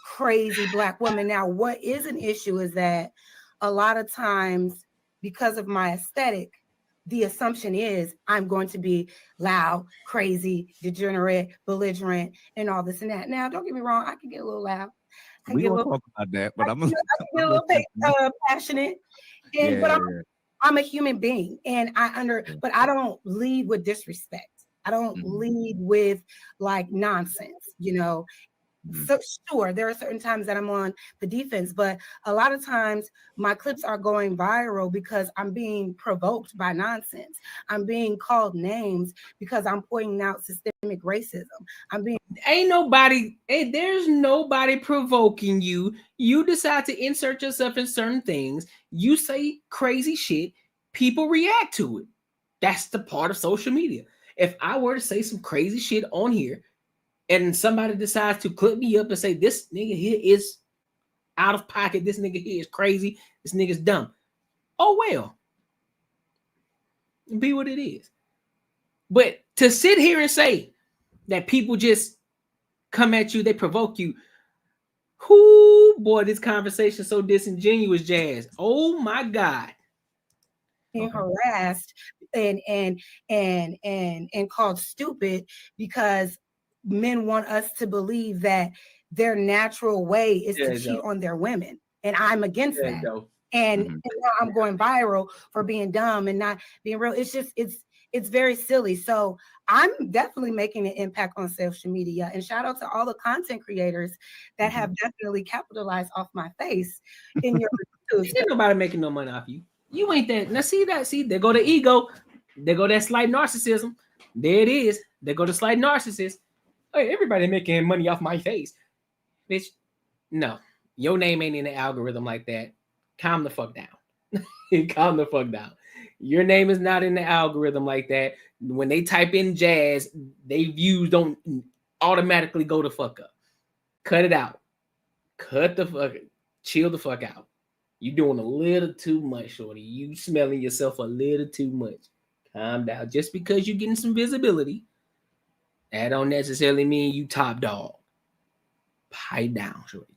crazy Black woman. Now, what is an issue is that a lot of times, because of my aesthetic, the assumption is I'm going to be loud, crazy, degenerate, belligerent, and all this and that. Now, don't get me wrong, I can get a little loud. We gonna talk about that, but I'm I can get a little passionate, but I'm a human being, and but I don't lead with disrespect. I don't lead with like nonsense, you know. So sure, there are certain times that I'm on the defense, but a lot of times my clips are going viral because I'm being provoked by nonsense. I'm being called names because I'm pointing out systemic racism. There's nobody provoking you. You decide to insert yourself in certain things. You say crazy shit. People react to it. That's the part of social media. If I were to say some crazy shit on here, and somebody decides to clip me up and say, this nigga here is out of pocket, this nigga here is crazy, this nigga's dumb. Oh, well. Be what it is. But to sit here and say that people just come at you, they provoke you, whoo, boy, this conversation so disingenuous, Jazz. Oh, my God. Being harassed and called stupid because men want us to believe that their natural way is to cheat on their women, and I'm against that. And now I'm going viral for being dumb and not being real. It's just it's very silly. So I'm definitely making an impact on social media, and shout out to all the content creators that have definitely capitalized off my face in your Ain't nobody making no money off you. You ain't that. Now see, there go the ego. There go that slight narcissism. There it is. There go the slight narcissist. Hey, everybody making money off my face. Bitch, no. Your name ain't in the algorithm like that. Calm the fuck down. Calm the fuck down. Your name is not in the algorithm like that. When they type in Jazz, they views don't automatically go the fuck up. Cut it out. Cut the fuck. Chill the fuck out. You doing a little too much, shorty. You smelling yourself a little too much. Calm down. Just because you're getting some visibility, that don't necessarily mean you top dog. Pipe down, shorty.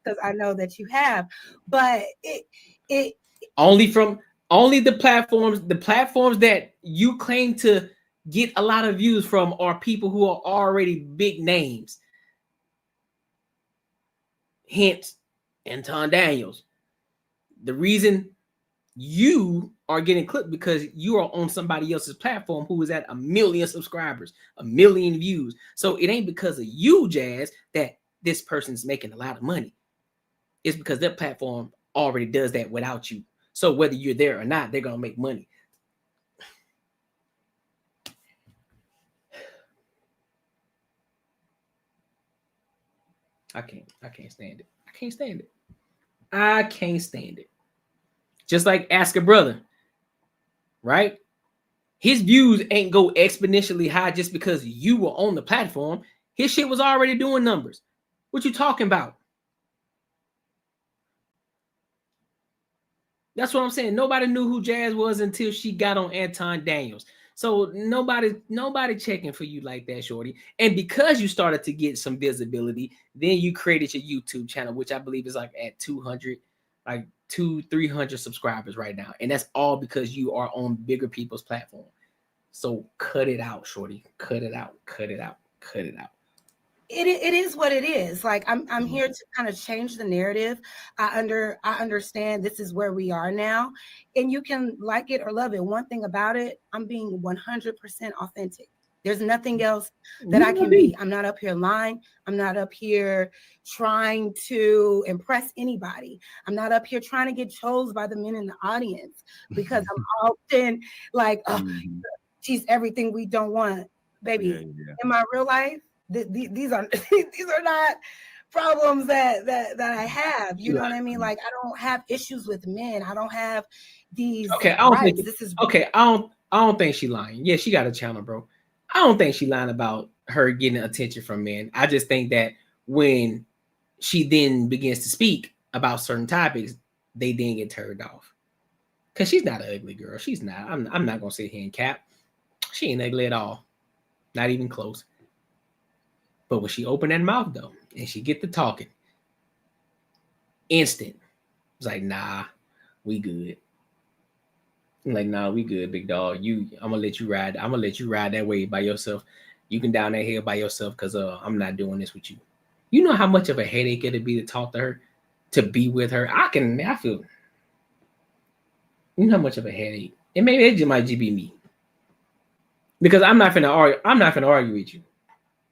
Because I know that you have, but it only the platforms that you claim to get a lot of views from are people who are already big names. Hence, Anton Daniels. The reason you are getting clipped because you are on somebody else's platform who is at 1 million subscribers, 1 million views. So it ain't because of you, Jazz, that this person's making a lot of money. It's because their platform already does that without you. So whether you're there or not, they're gonna make money. I can't stand it. I can't stand it. I can't stand it. Just like Ask a Brother, right? his views ain't go exponentially high just because you were on the platform. His shit was already doing numbers. What you talking about? That's what I'm saying. Nobody knew who Jazz was until she got on Anton Daniels. So nobody checking for you like that, shorty. And because you started to get some visibility, then you created your YouTube channel, which I believe is like at 200, like 200-300 subscribers right now. And that's all because you are on bigger people's platform. So cut it out, shorty. Cut it out. Cut it out. Cut it out. It is what it is. Like I'm here to kind of change the narrative. I understand this is where we are now, and you can like it or love it. One thing about it, I'm being 100% authentic. There's nothing else that I can be. I'm not up here lying. I'm not up here trying to impress anybody. I'm not up here trying to get chose by the men in the audience because I'm often like, oh, she's everything we don't want, baby. In my real life, these are not problems that I have. You know what I mean? Like I don't have issues with men. I don't have these. Okay, I don't think she lying. Yeah, she got a channel, bro. I don't think she lying about her getting attention from men. I just think that when she then begins to speak about certain topics, they then get turned off. Cause she's not an ugly girl. She's not. I'm not gonna sit here and cap. She ain't ugly at all. Not even close. But when she opened that mouth though, and she get to talking, instant. It's like, nah, we good. I'm like, nah, we good, big dog. I'm gonna let you ride. I'm gonna let you ride that way by yourself. You can down that hill by yourself because I'm not doing this with you. You know how much of a headache it'd be to talk to her, to be with her. I feel. You know how much of a headache. And maybe it just might just be me. Because I'm not finna argue with you.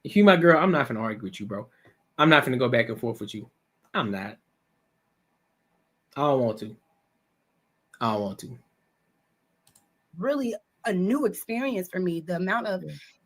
If you my girl, I'm not finna argue with you, bro. I'm not finna go back and forth with you. I'm not. I don't want to. Really a new experience for me. The amount of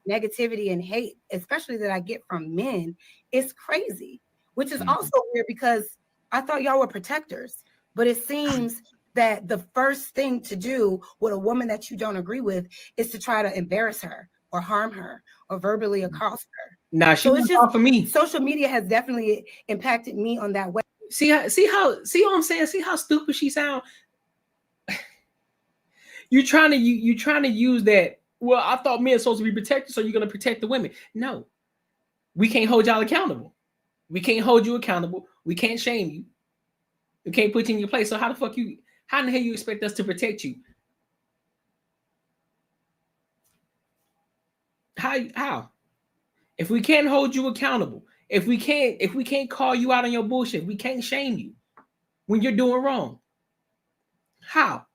negativity and hate, especially that I get from men, is crazy. Which is also weird because I thought y'all were protectors. But it seems that the first thing to do with a woman that you don't agree with is to try to embarrass her or harm her or verbally accost her. Nah, it's just for me. Social media has definitely impacted me on that way. See what I'm saying? See how stupid she sounds? You're trying to use that. Well, I thought men are supposed to be protected, so you're gonna protect the women. No, we can't hold y'all accountable. We can't hold you accountable. We can't shame you. We can't put you in your place. So how in the hell you expect us to protect you? How? If we can't hold you accountable, if we can't call you out on your bullshit, we can't shame you when you're doing wrong. How?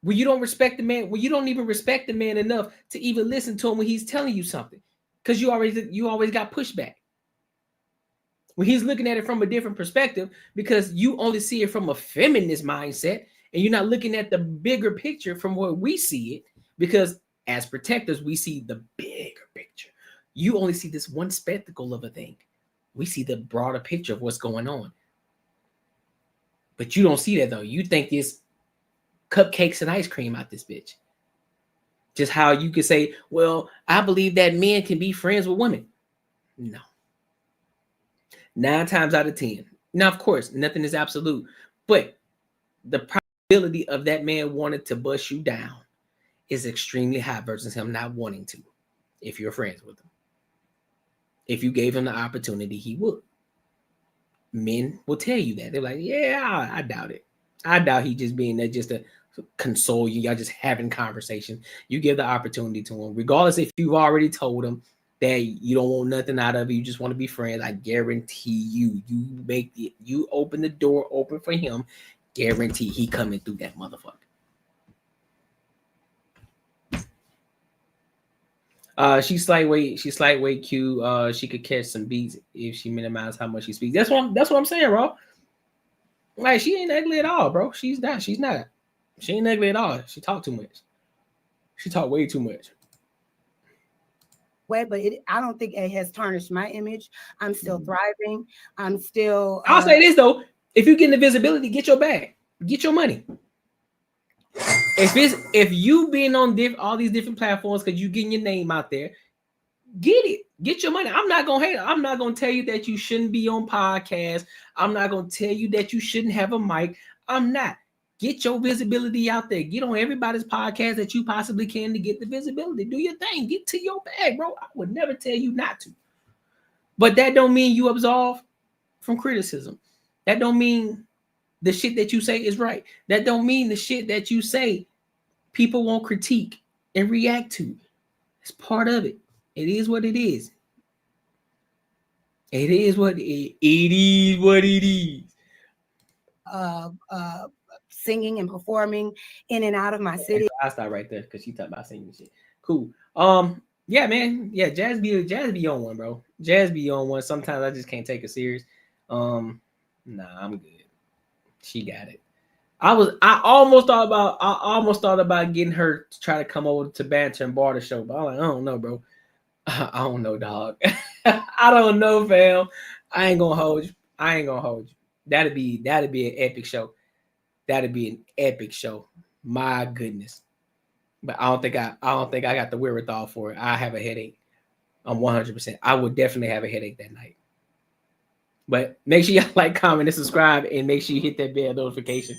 When you don't respect the man, when you don't even respect the man enough to even listen to him when he's telling you something, because you always got pushback. When he's looking at it from a different perspective, because you only see it from a feminist mindset, and you're not looking at the bigger picture from where we see it, because as protectors, we see the bigger picture. You only see this one spectacle of a thing. We see the broader picture of what's going on. But you don't see that though. You think it's cupcakes and ice cream out this bitch. Just how you could say, well, I believe that men can be friends with women. No. 9 times out of 10. Now, of course, nothing is absolute, but the probability of that man wanting to bust you down is extremely high versus him not wanting to, if you're friends with him. If you gave him the opportunity, he would. Men will tell you that. They're like, yeah, I doubt it. I doubt he just being there just to console you. Y'all just having conversation. You give the opportunity to him, regardless if you've already told him that you don't want nothing out of it. You just want to be friends. I guarantee you open the door open for him. Guarantee he coming through that motherfucker. She's lightweight cute. She could catch some beats if she minimized how much she speaks. That's what I'm saying, bro. Like, she ain't ugly at all, bro. She's not. She ain't ugly at all. She talk too much. She talk way too much. But I don't think it has tarnished my image. I'm still thriving. I'm still. I'll say this though: if you get the visibility, get your bag, get your money. If you been on all these different platforms because you getting your name out there, get it. Get your money. I'm not gonna hate. I'm not gonna tell you that you shouldn't be on podcasts. I'm not gonna tell you that you shouldn't have a mic. I'm not. Get your visibility out there. Get on everybody's podcast that you possibly can to get the visibility. Do your thing. Get to your bag, bro. I would never tell you not to. But that don't mean you absolve from criticism. That don't mean the shit that you say is right. That don't mean the shit that you say people won't critique and react to. It's part of it. It is what it is. It is what it is. What it is. Singing and performing in and out of my city. I'll stop right there because she talking about singing shit. Cool. Yeah, man. Yeah, Jazz be on one, bro. Jazz be on one. Sometimes I just can't take it serious. Nah, I'm good. She got it. I almost thought about getting her to try to come over to Banter and Barter show, but I'm like, I don't know, bro. I don't know, dog. I don't know, fam. I ain't gonna hold you. That'd be an epic show. That'd be an epic show. My goodness. But I don't think I got the wherewithal for it. I have a headache. I'm 100%. I would definitely have a headache that night. But make sure you like, comment, and subscribe, and make sure you hit that bell notification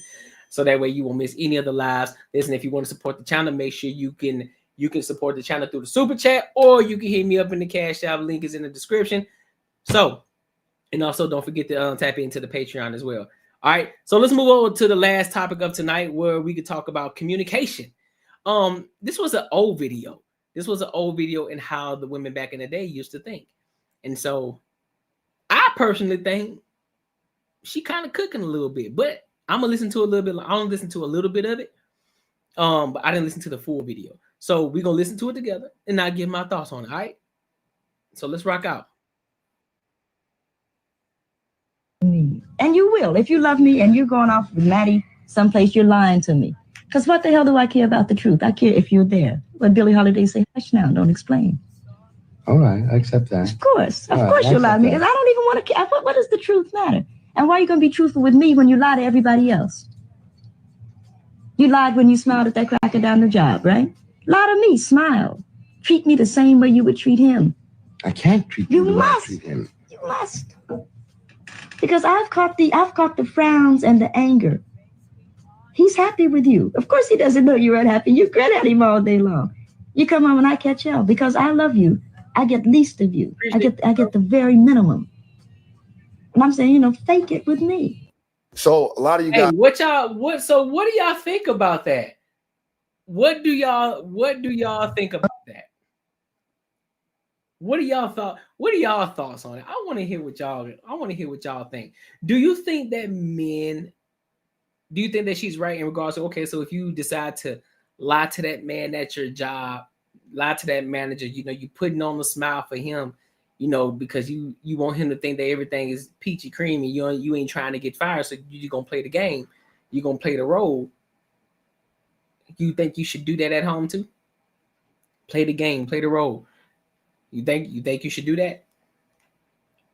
so that way you won't miss any of the lives. Listen, if you want to support the channel, make sure you can support the channel through the super chat, or you can hit me up in the Cash App. Link is in the description. So, and also don't forget to tap into the Patreon as well. All right, so let's move over to the last topic of tonight, where we could talk about communication. This was an old video. And how the women back in the day used to think. And so I personally think she kind of cooking a little bit, but I'm gonna listen to a little bit. I'm gonna listen to a little bit of it. But I didn't listen to the full video. So we're gonna listen to it together and I'll give my thoughts on it. All right. So let's rock out. And you will. If you love me and you're going off with Maddie someplace, you're lying to me. Because what the hell do I care about the truth? I care if you're there. But Billie Holiday say, hush now, don't explain. All right, I accept that. Of course you lie to me. Because I don't even want to care. What does the truth matter? And why are you going to be truthful with me when you lie to everybody else? You lied when you smiled at that cracker down the job, right? Lie to me, smile. Treat me the same way you would treat him. I can't treat you the way I treat him. You must. Because I've caught the frowns and the anger. He's happy with you. Of course he doesn't know you're unhappy. You grin at him all day long. You come home and I catch hell because I love you. I get least of you. I get the very minimum. And I'm saying, fake it with me. So a lot of you guys. Hey, what do y'all think about that? What do y'all think about that? What are y'all thoughts on it? I want to hear what y'all think. Do you think that she's right in regards to, okay, so if you decide to lie to that man at your job, lie to that manager, you putting on a smile for him, because you want him to think that everything is peachy creamy. You ain't trying to get fired, so you're gonna play the game. You're gonna play the role. You think you should do that at home too? Play the game, play the role. You think you should do that?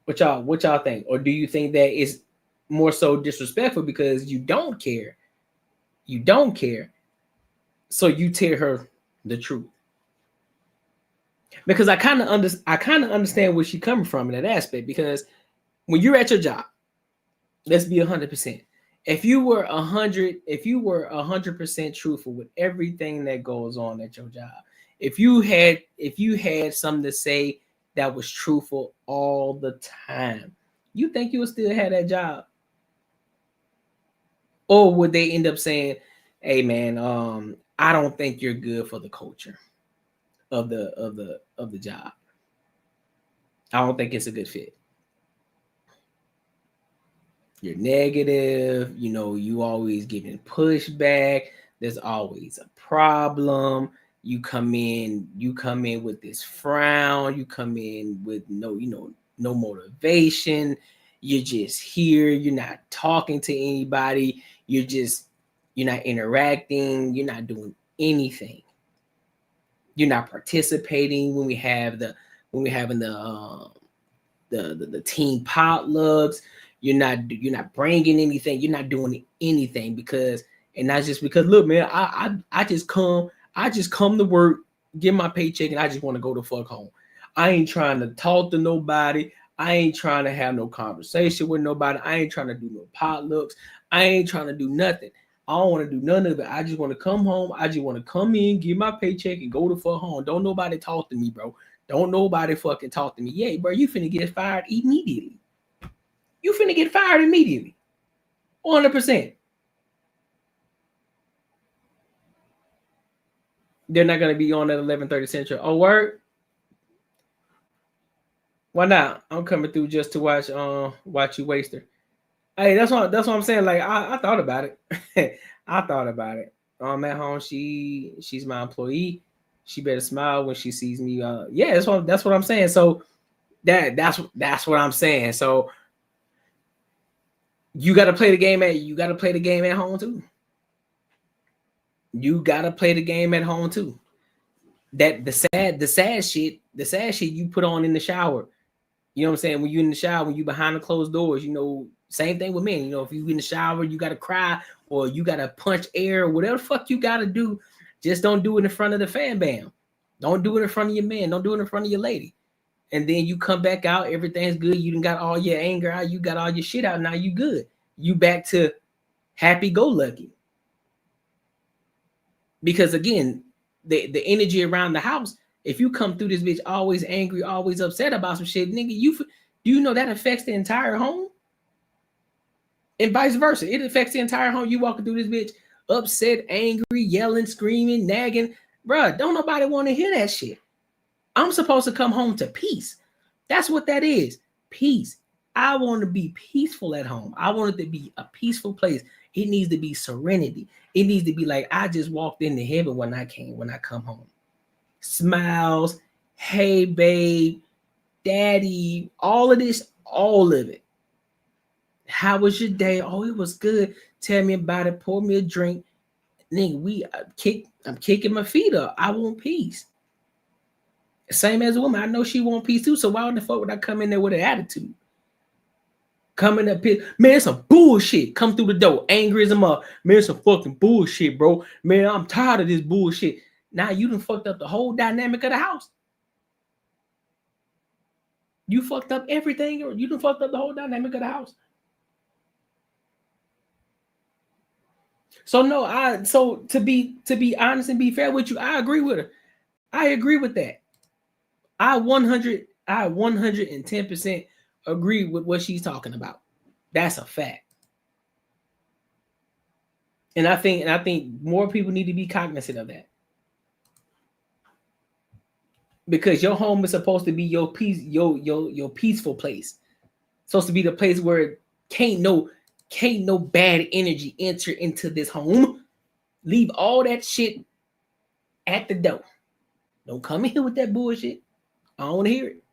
What y'all think? Or do you think that it's more so disrespectful because you don't care? You don't care. So you tell her the truth. Because I kind of understand where she's coming from in that aspect. Because when you're at your job, let's be 100%. If you were 100% truthful with everything that goes on at your job, if you had something to say that was truthful all the time, you think you would still have that job? Or would they end up saying, "Hey man, I don't think you're good for the culture of the job. I don't think it's a good fit. You're negative, you always giving pushback. There's always a problem. You come in with this frown. You come in with no motivation. You're just here. You're not talking to anybody. You're not interacting. You're not doing anything. You're not participating when we having the team potlucks. You're not bringing anything. You're not doing anything because And that's just because, look, man, I just come to work, get my paycheck, and I just want to go the fuck home. I ain't trying to talk to nobody. I ain't trying to have no conversation with nobody. I ain't trying to do no potlucks. I ain't trying to do nothing. I don't want to do none of it. I just want to come home. I just want to come in, get my paycheck, and go the fuck home. Don't nobody talk to me, bro. Don't nobody fucking talk to me. Yeah, bro, you finna get fired immediately. You finna get fired immediately. 100%. They're not gonna be on at 11:30 Central. Oh, word? Why not? I'm coming through just to watch you waste her. Hey, that's what I'm saying. Like I thought about it. I thought about it. At home, she's my employee. She better smile when she sees me. Yeah, that's what I'm saying. So that's what I'm saying. So you gotta play the game at home too. You gotta play the game at home too. That the sad shit you put on in the shower. You know what I'm saying? When you're in the shower, when you behind the closed doors, you know, same thing with men. You know, if you in the shower, you gotta cry or you gotta punch air or whatever the fuck you gotta do. Just don't do it in front of the fan bam. Don't do it in front of your man. Don't do it in front of your lady. And then you come back out, everything's good. You done got all your anger out. You got all your shit out. Now you good. You back to happy-go-lucky. Because again, the energy around the house, if you come through this bitch always angry, always upset about some shit, nigga, do you know that affects the entire home? And vice versa. It affects the entire home. You walking through this bitch upset, angry, yelling, screaming, nagging. Bruh, don't nobody want to hear that shit. I'm supposed to come home to peace. That's what that is. Peace. I want to be peaceful at home. I want it to be a peaceful place. It needs to be serenity. It needs to be like I just walked into heaven when I come home. Smiles, hey babe, daddy, all of this, all of it. How was your day? Oh, it was good. Tell me about it. Pour me a drink. Nigga, I'm kicking my feet up. I want peace. Same as a woman. I know she want peace too. So why the fuck would I come in there with an attitude? Coming up here, man, it's some bullshit. Come through the door, angry as a mother. Man, it's some fucking bullshit, bro. Man, I'm tired of this bullshit. Now you done fucked up the whole dynamic of the house. You fucked up everything. You done fucked up the whole dynamic of the house. So no, so to be honest and be fair with you, I agree with her. I agree with that. I 110% agree with what she's talking about. That's a fact. And I think more people need to be cognizant of that. Because your home is supposed to be your peace, your peaceful place. It's supposed to be the place where can't no bad energy enter into this home. Leave all that shit at the door. Don't come in here with that bullshit. I don't want to hear it.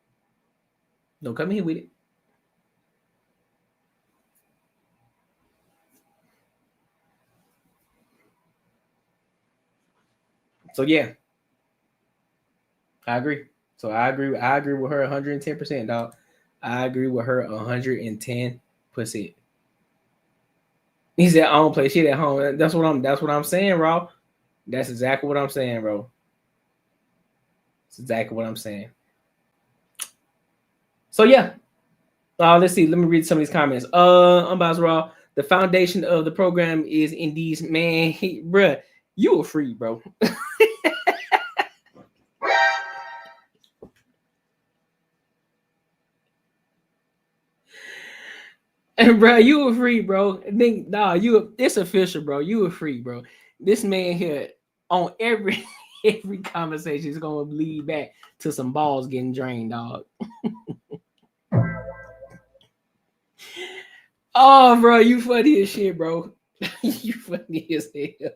Don't come in here with it. So yeah, I agree. So I agree with her 110%, dog. I agree with her 110%. He said, I don't play shit at home. That's what I'm saying, bro. That's exactly what I'm saying, bro. That's exactly what I'm saying. So yeah. Let's see. Let me read some of these comments. Unbiased Raw. The foundation of the program is indeed, man, bruh, you were free, bro. And bro, you were free, bro. It's official, bro. You were free, bro. This man here on every conversation is gonna lead back to some balls getting drained, dog. Oh, bro, you funny as shit, bro. You funny as hell.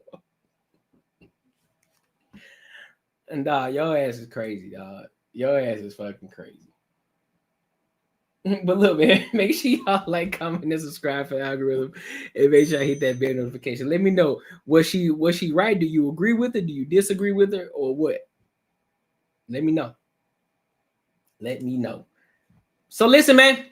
And dog, your ass is crazy, dog. Your ass is fucking crazy. But look, man, make sure y'all like, comment, and subscribe for the algorithm, and make sure I hit that bell notification. Let me know, was she right? Do you agree with her? Do you disagree with her, or what? Let me know. Let me know. So listen, man,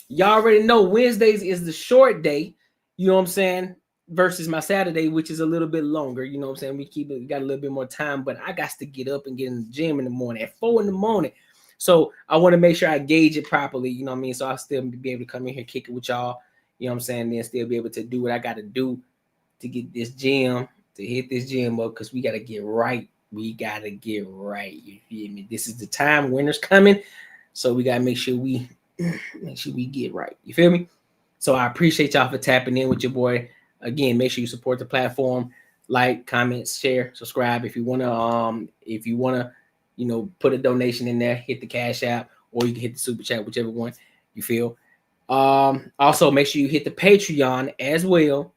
y'all already know Wednesdays is the short day. You know what I'm saying? versus my Saturday, which is a little bit longer. You know what I'm saying? We got a little bit more time, but I got to get up and get in the gym in the morning at 4 a.m. So I want to make sure I gauge it properly. You know what I mean? So I'll still be able to come in here, kick it with y'all. You know what I'm saying? Then still be able to do what I got to do to get this gym, to hit this gym up, because we got to get right. We got to get right. You feel me? This is the time. Winter's coming. So we got to make sure we get right. You feel me? So I appreciate y'all for tapping in with your boy. Again, make sure you support the platform. Like, comment, share, subscribe. If you wanna you know, put a donation in there, hit the Cash App, or you can hit the Super Chat, whichever one you feel. Also, make sure you hit the Patreon as well.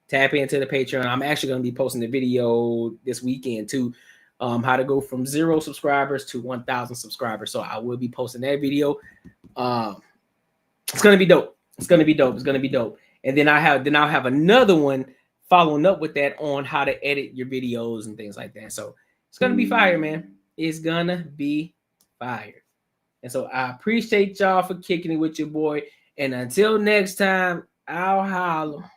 Tap into the Patreon. I'm actually going to be posting the video this weekend too. How to go from 0 subscribers to 1,000 subscribers. So I will be posting that video. It's going to be dope. It's going to be dope. It's going to be dope. And then I'll have another one following up with that on how to edit your videos and things like that. So it's going to be fire, man. It's going to be fire. And so I appreciate y'all for kicking it with your boy. And until next time, I'll holler.